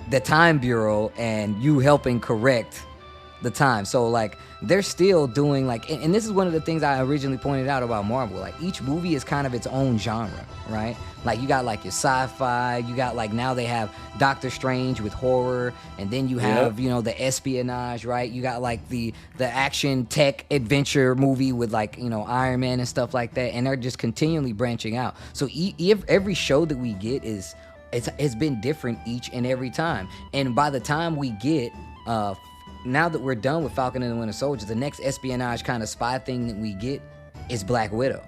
the Time Bureau and you helping correct the time. So, like, they're still doing, like, and this is one of the things I originally pointed out about Marvel. Like, each movie is kind of its own genre, right? Like, you got, like, your sci-fi, you got, like, now they have Doctor Strange with horror, and then you have, the espionage, right? You got, like, the action tech adventure movie with, like, Iron Man and stuff like that, and they're just continually branching out. So every show that we get it's been different each and every time. And by the time we get, now that we're done with Falcon and the Winter Soldier, the next espionage kind of spy thing that we get is Black Widow,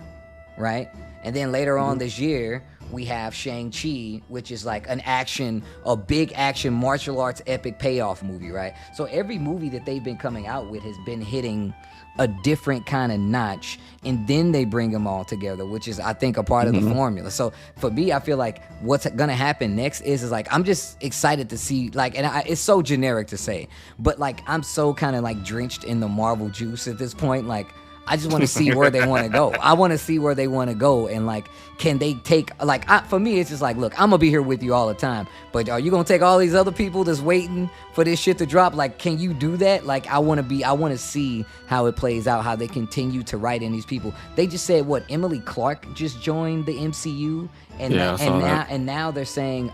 right? And then later on this year, we have Shang-Chi, which is like a big action martial arts epic payoff movie, right? So every movie that they've been coming out with has been hitting a different kind of notch, and then they bring them all together, which is, I think, a part of the formula. So for me, I feel like what's gonna happen next is like, I'm just excited to see, like, and it's so generic to say, but like, I'm so kind of like drenched in the Marvel juice at this point. Like, I just want to see where they want to go. I want to see where they want to go, and like, can they take, like, for me, it's just like, look, I'm gonna be here with you all the time, but are you gonna take all these other people that's waiting for this shit to drop? Like, can you do that? Like, I want to see how it plays out, how they continue to write in these people. They just said, what, Emily Clark just joined the MCU, and now they're saying,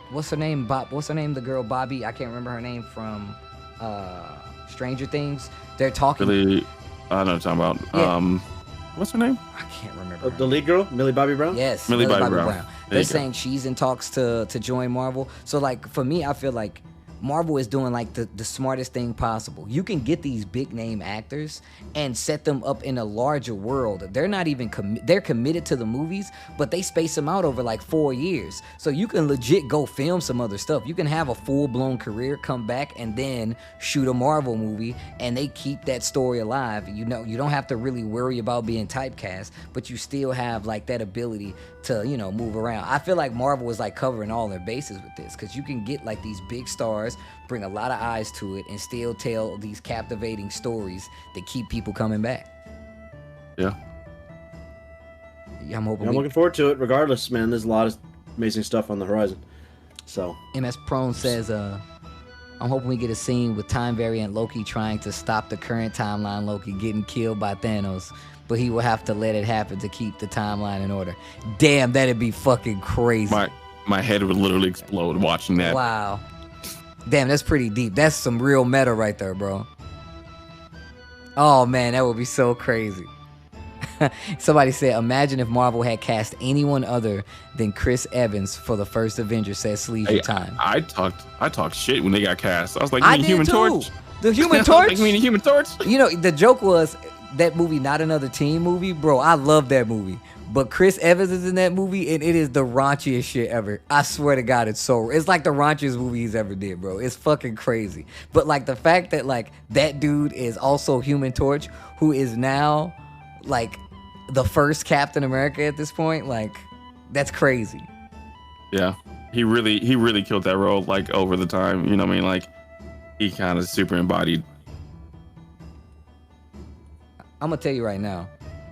what's her name? What's her name? The girl Bobby. I can't remember her name from Stranger Things. They're talking. Really? I know what you're talking about. Yeah. What's her name? I can't remember. The lead girl, Millie Bobby Brown? Yes, Millie Bobby Brown. They're saying she's in talks to join Marvel. So, like, for me, I feel like Marvel is doing, like, the smartest thing possible. You can get these big name actors and set them up in a larger world. They're not even they're committed to the movies, but they space them out over like 4 years. So you can legit go film some other stuff. You can have a full-blown career, come back, and then shoot a Marvel movie, and they keep that story alive. You don't have to really worry about being typecast, but you still have, like, that ability to, move around. I feel like Marvel is, like, covering all their bases with this, because you can get, like, these big stars, bring a lot of eyes to it, and still tell these captivating stories that keep people coming back. Yeah. I'm looking forward to it. Regardless, man, there's a lot of amazing stuff on the horizon. So MS Prone says, I'm hoping we get a scene with time variant Loki trying to stop the current timeline Loki getting killed by Thanos, but he will have to let it happen to keep the timeline in order. Damn, that'd be fucking crazy. My head would literally explode watching that. Wow. Damn, that's pretty deep. That's some real meta right there, bro. Oh, man, that would be so crazy. Somebody said, imagine if Marvel had cast anyone other than Chris Evans for the first Avengers. Says Leisure Time. I talked shit when they got cast. I was like, I you mean did Human too. Torch? The Human Torch? You mean the Human Torch? You know, the joke was that movie, not another teen movie. Bro, I love that movie. But Chris Evans is in that movie, and it is the raunchiest shit ever. I swear to God, it's like the raunchiest movie he's ever did, bro. It's fucking crazy. But like the fact that like that dude is also Human Torch, who is now like the first Captain America at this point, like that's crazy. Yeah, he really killed that role like over the time. You know what I mean? Like he kind of super embodied. I'm gonna tell you right now.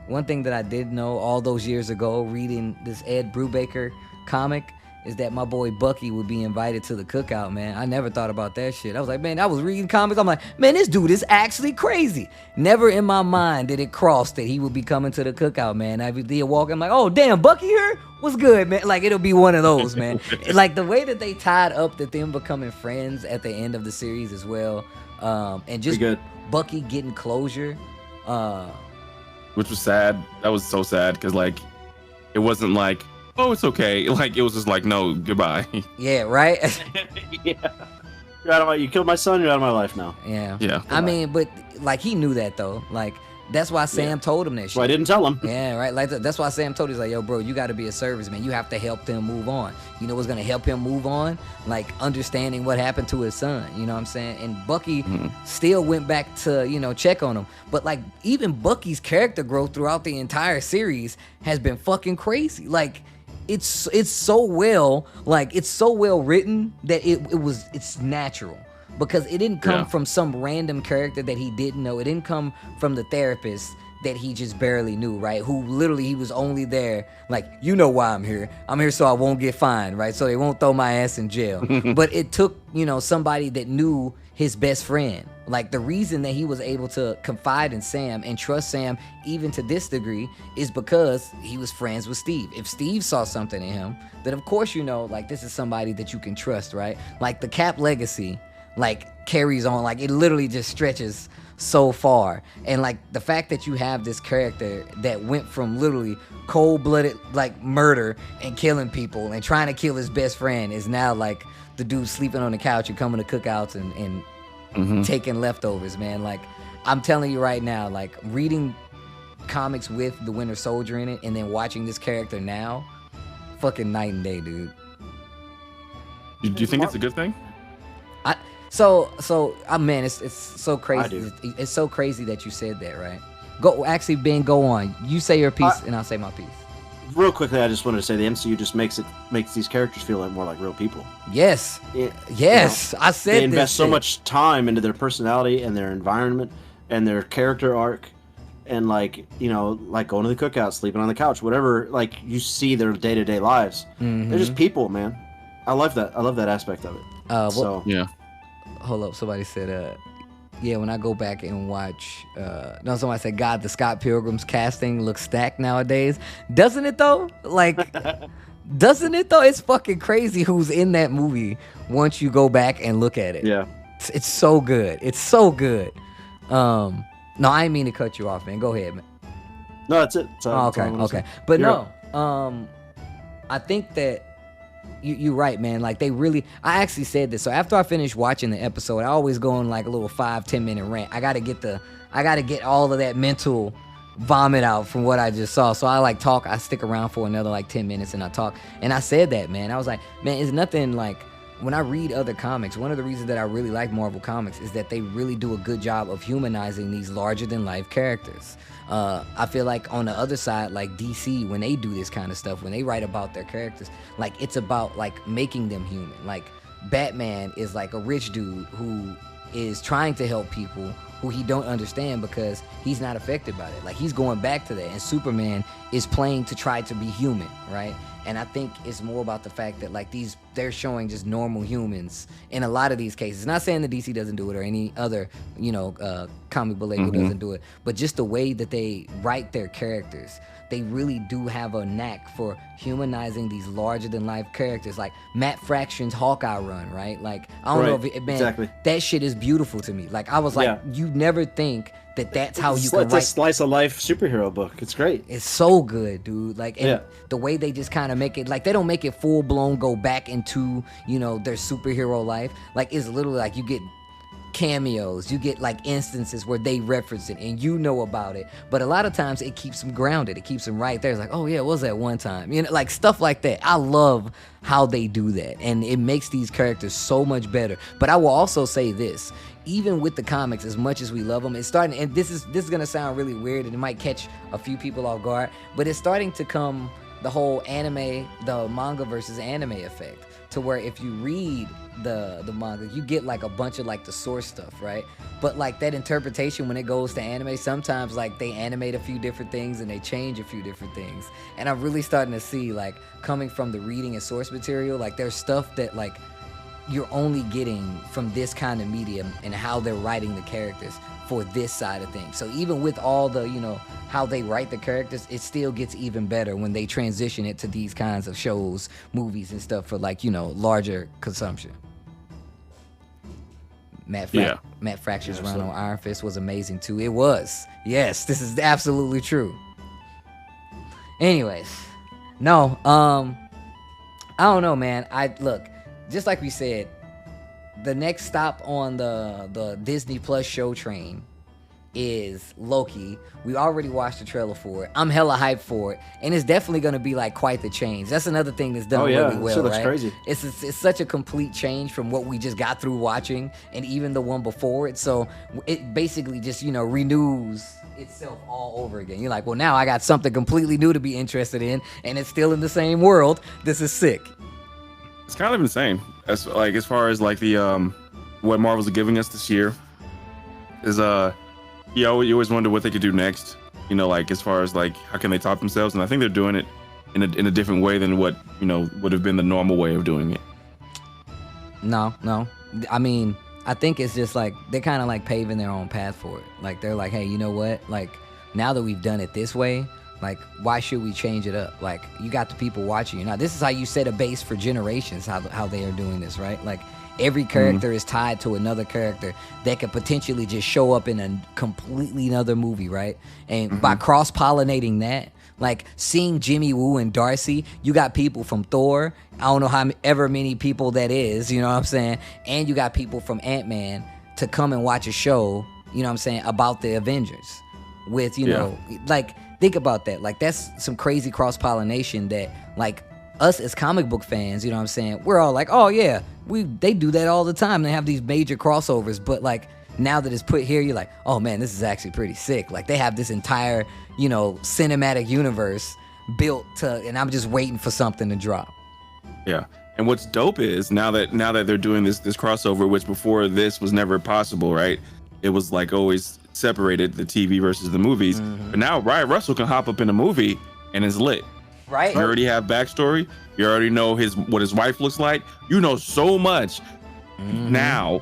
One thing that I did know all those years ago, reading this Ed Brubaker comic, is that my boy Bucky would be invited to the cookout, man. I never thought about that shit. I was like, man, I was reading comics. I'm like, man, this dude is actually crazy. Never in my mind did it cross that he would be coming to the cookout, man. I'd be walking, I'm like, oh, damn, Bucky here? What's good, man? Like, it'll be one of those, man. Like, the way that they tied up that them becoming friends at the end of the series as well, and just Bucky getting closure, which was sad. That was so sad because like it wasn't like, oh, it's okay. Like it was just like, no, goodbye. Yeah, right. Yeah, you're out of my. You killed my son. You're out of my life now. Yeah. Yeah. I mean, but like he knew that though. Like that's why Sam told him that shit. Well, I didn't tell him. Yeah, right. Like that's why Sam told him, he's like, yo, bro, you got to be a serviceman. You have to help them move on. You know what's gonna help him move on? Like understanding what happened to his son. You know what I'm saying? And Bucky still went back to check on him. But like even Bucky's character growth throughout the entire series has been fucking crazy. Like it's so well written that it's natural. Because it didn't come from some random character that he didn't know. It didn't come from the therapist that he just barely knew, right? Who literally he was only there, like, you know why I'm here. I'm here so I won't get fined, right? So they won't throw my ass in jail. But it took, somebody that knew his best friend. Like the reason that he was able to confide in Sam and trust Sam even to this degree is because he was friends with Steve. If Steve saw something in him, then of course like this is somebody that you can trust, right? Like the Cap legacy like carries on, like it literally just stretches so far. And like the fact that you have this character that went from literally cold-blooded like murder and killing people and trying to kill his best friend is now like the dude sleeping on the couch and coming to cookouts and taking leftovers, man. Like I'm telling you right now, like reading comics with the Winter Soldier in it and then watching this character now, fucking night and day, dude. Do you think it's a good thing? Man, it's so crazy. It's so crazy that you said that, right? Ben, go on. You say your piece, and I'll say my piece. Real quickly, I just wanted to say the MCU just makes these characters feel like more like real people. Yes, yes, I said they invest so much time into their personality and their environment and their character arc, and like like going to the cookout, sleeping on the couch, whatever. Like you see their day-to-day lives. They're just people, man. I love that. I love that aspect of it. Yeah. Hold up, somebody said, when I go back and watch, somebody said, God, the Scott Pilgrim's casting looks stacked nowadays. Doesn't it though? Like, doesn't it though? It's fucking crazy who's in that movie once you go back and look at it. Yeah. It's so good. It's so good. No, I didn't mean to cut you off, man. Go ahead, man. No, that's it. Okay. But I think that you're right, man. Like I actually said this. So after I finish watching the episode, I always go on like a little 5-10 minute rant. I gotta get all of that mental vomit out from what I just saw. So I like talk. I stick around for another like 10 minutes and I talk. And I said that, man. I was like, man, it's nothing like when I read other comics. One of the reasons that I really like Marvel comics is that they really do a good job of humanizing these larger than life characters. I feel like on the other side, like DC, when they do this kind of stuff, when they write about their characters, like it's about like making them human. Like Batman is like a rich dude who is trying to help people who he don't understand because he's not affected by it. Like he's going back to that. And Superman is playing to try to be human, right? And I think it's more about the fact that like they're showing just normal humans in a lot of these cases. Not saying that DC doesn't do it or any other, comic book label doesn't do it, but just the way that they write their characters, they really do have a knack for humanizing these larger than life characters. Like Matt Fraction's Hawkeye run, right? Like I don't know if man, exactly. That shit is beautiful to me. Like I was like, you never think that that's how you can write. It's a slice of life superhero book. It's great. It's so good, dude. Like, and the way they just kind of make it, like, they don't make it full blown go back into, you know, their superhero life. Like, it's literally like you get cameos, you get like instances where they reference it and you know about it, but a lot of times it keeps them grounded. It keeps them right there. It's like, oh yeah, what was that one time? You know, like stuff like that. I love how they do that, and it makes these characters so much better. But I will also say this: even with the comics, as much as we love them, it's starting. And this is gonna sound really weird, and it might catch a few people off guard, but it's starting to come the whole anime, the manga versus anime effect, to where if you read the manga, you get like a bunch of like the source stuff, right? But like that interpretation when it goes to anime, sometimes like they animate a few different things and they change a few different things. And I'm really starting to see, like, coming from the reading and source material, like there's stuff that like you're only getting from this kind of medium and how they're writing the characters for this side of things. So even with all the, you know, how they write the characters, it still gets even better when they transition it to these kinds of shows, movies and stuff for, like, you know, larger consumption. Matt Fracture's run on Iron Fist was amazing too. It was. Yes, this is absolutely true. Anyways, no, I don't know, man. Look, just like we said, the next stop on the Disney Plus show train is Loki. We already watched the trailer for it. I'm hella hyped for it, and it's definitely going to be like quite the change. That's another thing that's done really well, looks right? Crazy. It's such a complete change from what we just got through watching, and even the one before it. So it basically just, you know, renews itself all over again. You're like, well, now I got something completely new to be interested in, and it's still in the same world. This is sick. It's kind of insane. As far as like the what Marvel's giving us this year is you always wonder what they could do next. You know, like as far as like how can they top themselves, and I think they're doing it in a different way than what, you know, would have been the normal way of doing it. No. I mean, I think it's just like they're kind of like paving their own path for it. Like they're like, hey, you know what? Like now that we've done it this way, like why should we change it up? Like you got the people watching you. Now this is how you set a base for generations. How they are doing this, right? Like every character is tied to another character that could potentially just show up in a completely another movie, right? And by cross-pollinating that, like seeing Jimmy Woo and Darcy, you got people from Thor, I don't know how ever many people that is, you know what I'm saying? And you got people from Ant-Man to come and watch a show, you know what I'm saying, about the Avengers with, you know, like think about that. Like that's some crazy cross-pollination that like us as comic book fans, you know what I'm saying, we're all like, oh yeah, they do that all the time. They have these major crossovers, but like now that it's put here, you're like, oh man, this is actually pretty sick. Like they have this entire, you know, cinematic universe built to, and I'm just waiting for something to drop. Yeah. And what's dope is now that they're doing this crossover, which before this was never possible, right? It was like always separated, the TV versus the movies. But now Ryan Russell can hop up in a movie and it's lit. Right. You already have backstory. You already know what his wife looks like. You know so much now,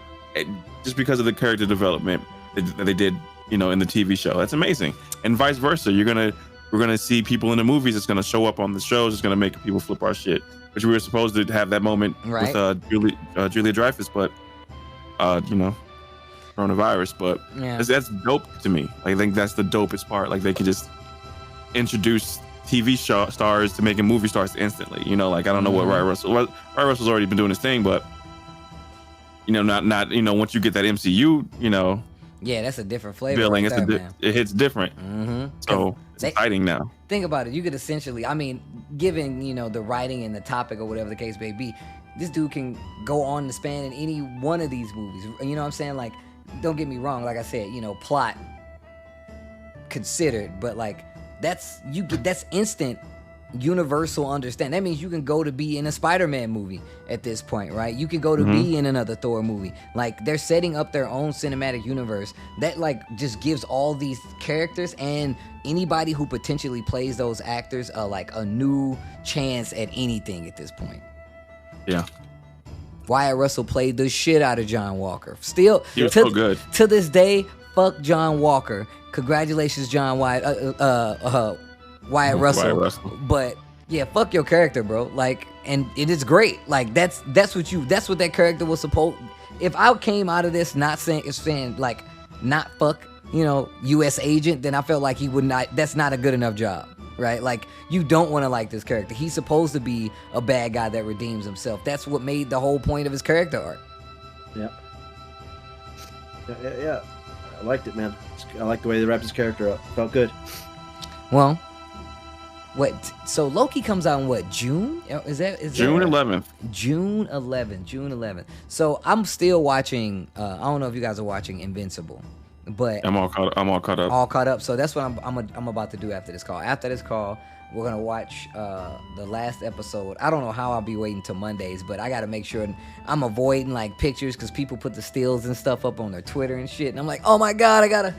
just because of the character development that they did, you know, in the TV show. That's amazing. And vice versa. We're gonna see people in the movies. It's gonna show up on the shows. It's gonna make people flip our shit. Which we were supposed to have that moment with Julia Dreyfus, but you know, coronavirus. But that's dope to me. Like, I think that's the dopest part. Like they could just introduce TV stars to making movie stars instantly. You know, like I don't know what Ryan Russell's already been doing his thing, but you know, not you know, once you get that MCU, you know, that's a different flavor. Feeling right it hits different. So it's exciting now. Think about it. You could essentially, I mean, given, you know, the writing and the topic or whatever the case may be, this dude can go on the span in any one of these movies. You know what I'm saying? Like, don't get me wrong. Like I said, you know, plot considered, but like that's instant universal understand. That means you can go to be in a Spider-Man movie at this point, right? You can go to be in another Thor movie. Like they're setting up their own cinematic universe that like just gives all these characters and anybody who potentially plays those actors like a new chance at anything at this point. Yeah. Wyatt Russell played the shit out of John Walker. Still, he was so good. To this day, fuck John Walker. Congratulations, John Wyatt Russell. But yeah, fuck your character, bro. Like, and it is great. Like that's what that character was supposed. If I came out of this not saying like not fuck, U.S. agent, then I felt like he would not. That's not a good enough job, right? Like, you don't want to like this character. He's supposed to be a bad guy that redeems himself. That's what made the whole point of his character arc. Yeah. Yeah. I liked it, man. I liked the way they wrapped his character up. Felt good. Well, so Loki comes out in what, June? Is June 11th? June 11th. So I'm still watching. I don't know if you guys are watching Invincible, but I'm all caught up. All caught up. So that's what I'm about to do after this call. After this call, we're gonna watch the last episode. I don't know how I'll be waiting till Mondays, but I gotta make sure I'm avoiding like pictures because people put the stills and stuff up on their Twitter and shit, and I'm like, oh my god, I gotta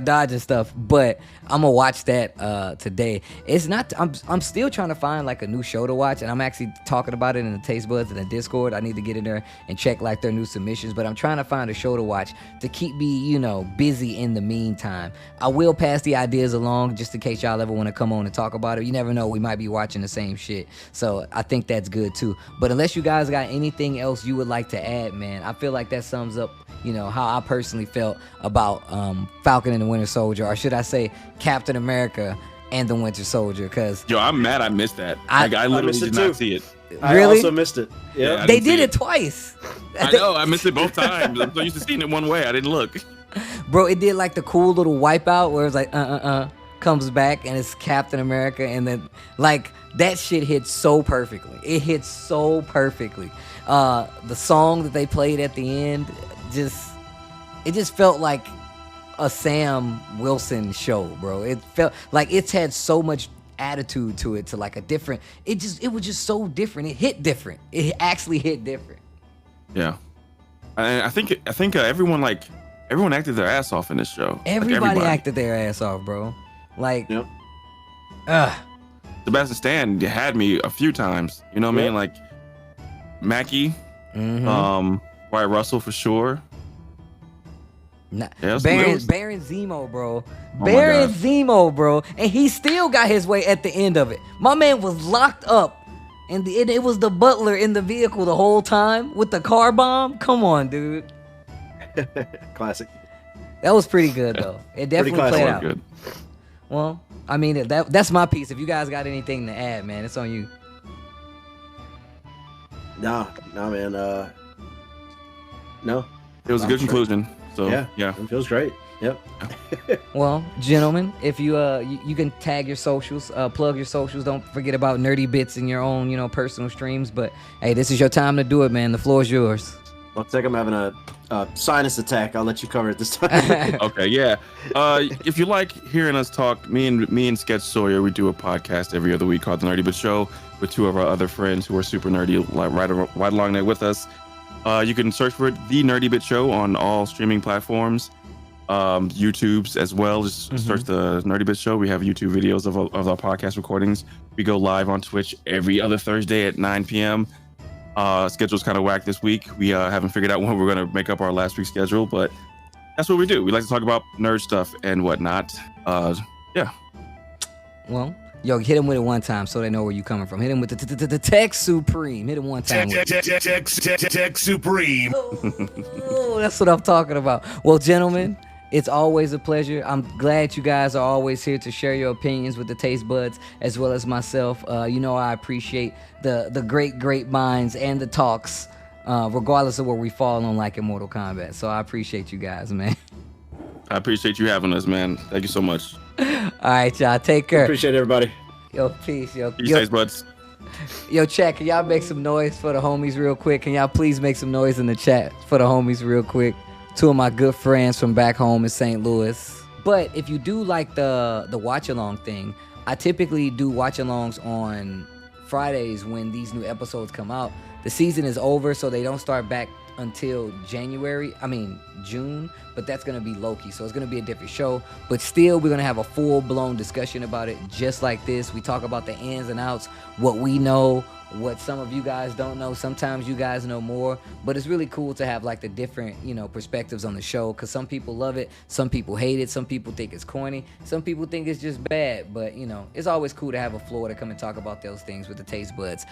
dodge and stuff. But I'm gonna watch that today. It's not. I'm still trying to find like a new show to watch, and I'm actually talking about it in the Taste Buds in the Discord. I need to get in there and check like their new submissions. But I'm trying to find a show to watch to keep me, busy in the meantime. I will pass the ideas along just in case y'all ever want to come on and talk about it. You never know, we might be watching the same shit. So I think that's good too. But unless you guys got anything else you would like to add, man, I feel like that sums up, how I personally felt about Falcon and the Winter Soldier, or should I say Captain America and the Winter Soldier, because I'm mad I missed that. I literally did not see it. I also missed it. Yeah, they did it twice. I know, I missed it both times. I'm so used to seeing it one way, I didn't look. Bro, it did like the cool little wipeout where it's like comes back and it's Captain America, and then like that shit hit so perfectly. It hit so perfectly. The song that they played at the end just felt like a Sam Wilson show, bro. It felt like it's had so much attitude to it, to like a different. It was just so different. It hit different. It actually hit different. Yeah, I think everyone acted their ass off in this show. Everybody acted their ass off, bro. Like, yep. Sebastian Stan had me a few times. You know what I mean? Like Mackie, Wyatt Russell for sure. Baron Zemo, bro. Baron Zemo, bro. And he still got his way at the end of it. My man was locked up, and it was the butler in the vehicle the whole time with the car bomb. Come on, dude. Classic. That was pretty good, though. It definitely played out. Good. Well, I mean, that's my piece. If you guys got anything to add, man, it's on you. No, man. No. It was a good conclusion. So yeah, it feels great. Yep. Well, gentlemen, if you can tag your socials, plug your socials. Don't forget about Nerdy Bits in your own, personal streams. But hey, this is your time to do it, man. The floor is yours. Looks like I'm having a sinus attack. I'll let you cover it this time. Okay, yeah. If you like hearing us talk, me and Sketch Sawyer, we do a podcast every other week called The Nerdy Bit Show with two of our other friends who are super nerdy, like right along there with us. You can search for it, The Nerdy Bit Show, on all streaming platforms, YouTube's as well. Just search The Nerdy Bit Show. We have YouTube videos of our podcast recordings. We go live on Twitch every other Thursday at 9 p.m. Schedule's kind of whack this week. We haven't figured out when we're going to make up our last week's schedule, but that's what we do. We like to talk about nerd stuff and whatnot. Yeah. Well, yo, hit him with it one time so they know where you coming from. Hit him with the Tech Supreme. Hit him one time. Tech Supreme. Oh, that's what I'm talking about. Well, gentlemen, it's always a pleasure. I'm glad you guys are always here to share your opinions with the Taste Buds as well as myself. I appreciate the great minds and the talks, regardless of where we fall on like in Mortal Kombat. So I appreciate you guys, man. I appreciate you having us, man. Thank you so much. All right, y'all. Take care. Appreciate everybody. Yo, peace. Yo, Taste Buds. Yo, chat, can y'all make some noise for the homies real quick? Can y'all please make some noise in the chat for the homies real quick? Two of my good friends from back home in St. Louis. But if you do like the watch-along thing, I typically do watch-alongs on Fridays when these new episodes come out. The season is over, so they don't start back until June, but that's going to be Loki, so it's going to be a different show, but still we're going to have a full-blown discussion about it just like this. We talk about the ins and outs, what we know, what some of you guys don't know. Sometimes you guys know more, but it's really cool to have like the different perspectives on the show, because some people love it, some people hate it, some people think it's corny, some people think it's just bad, but it's always cool to have a floor to come and talk about those things with the Taste Buds.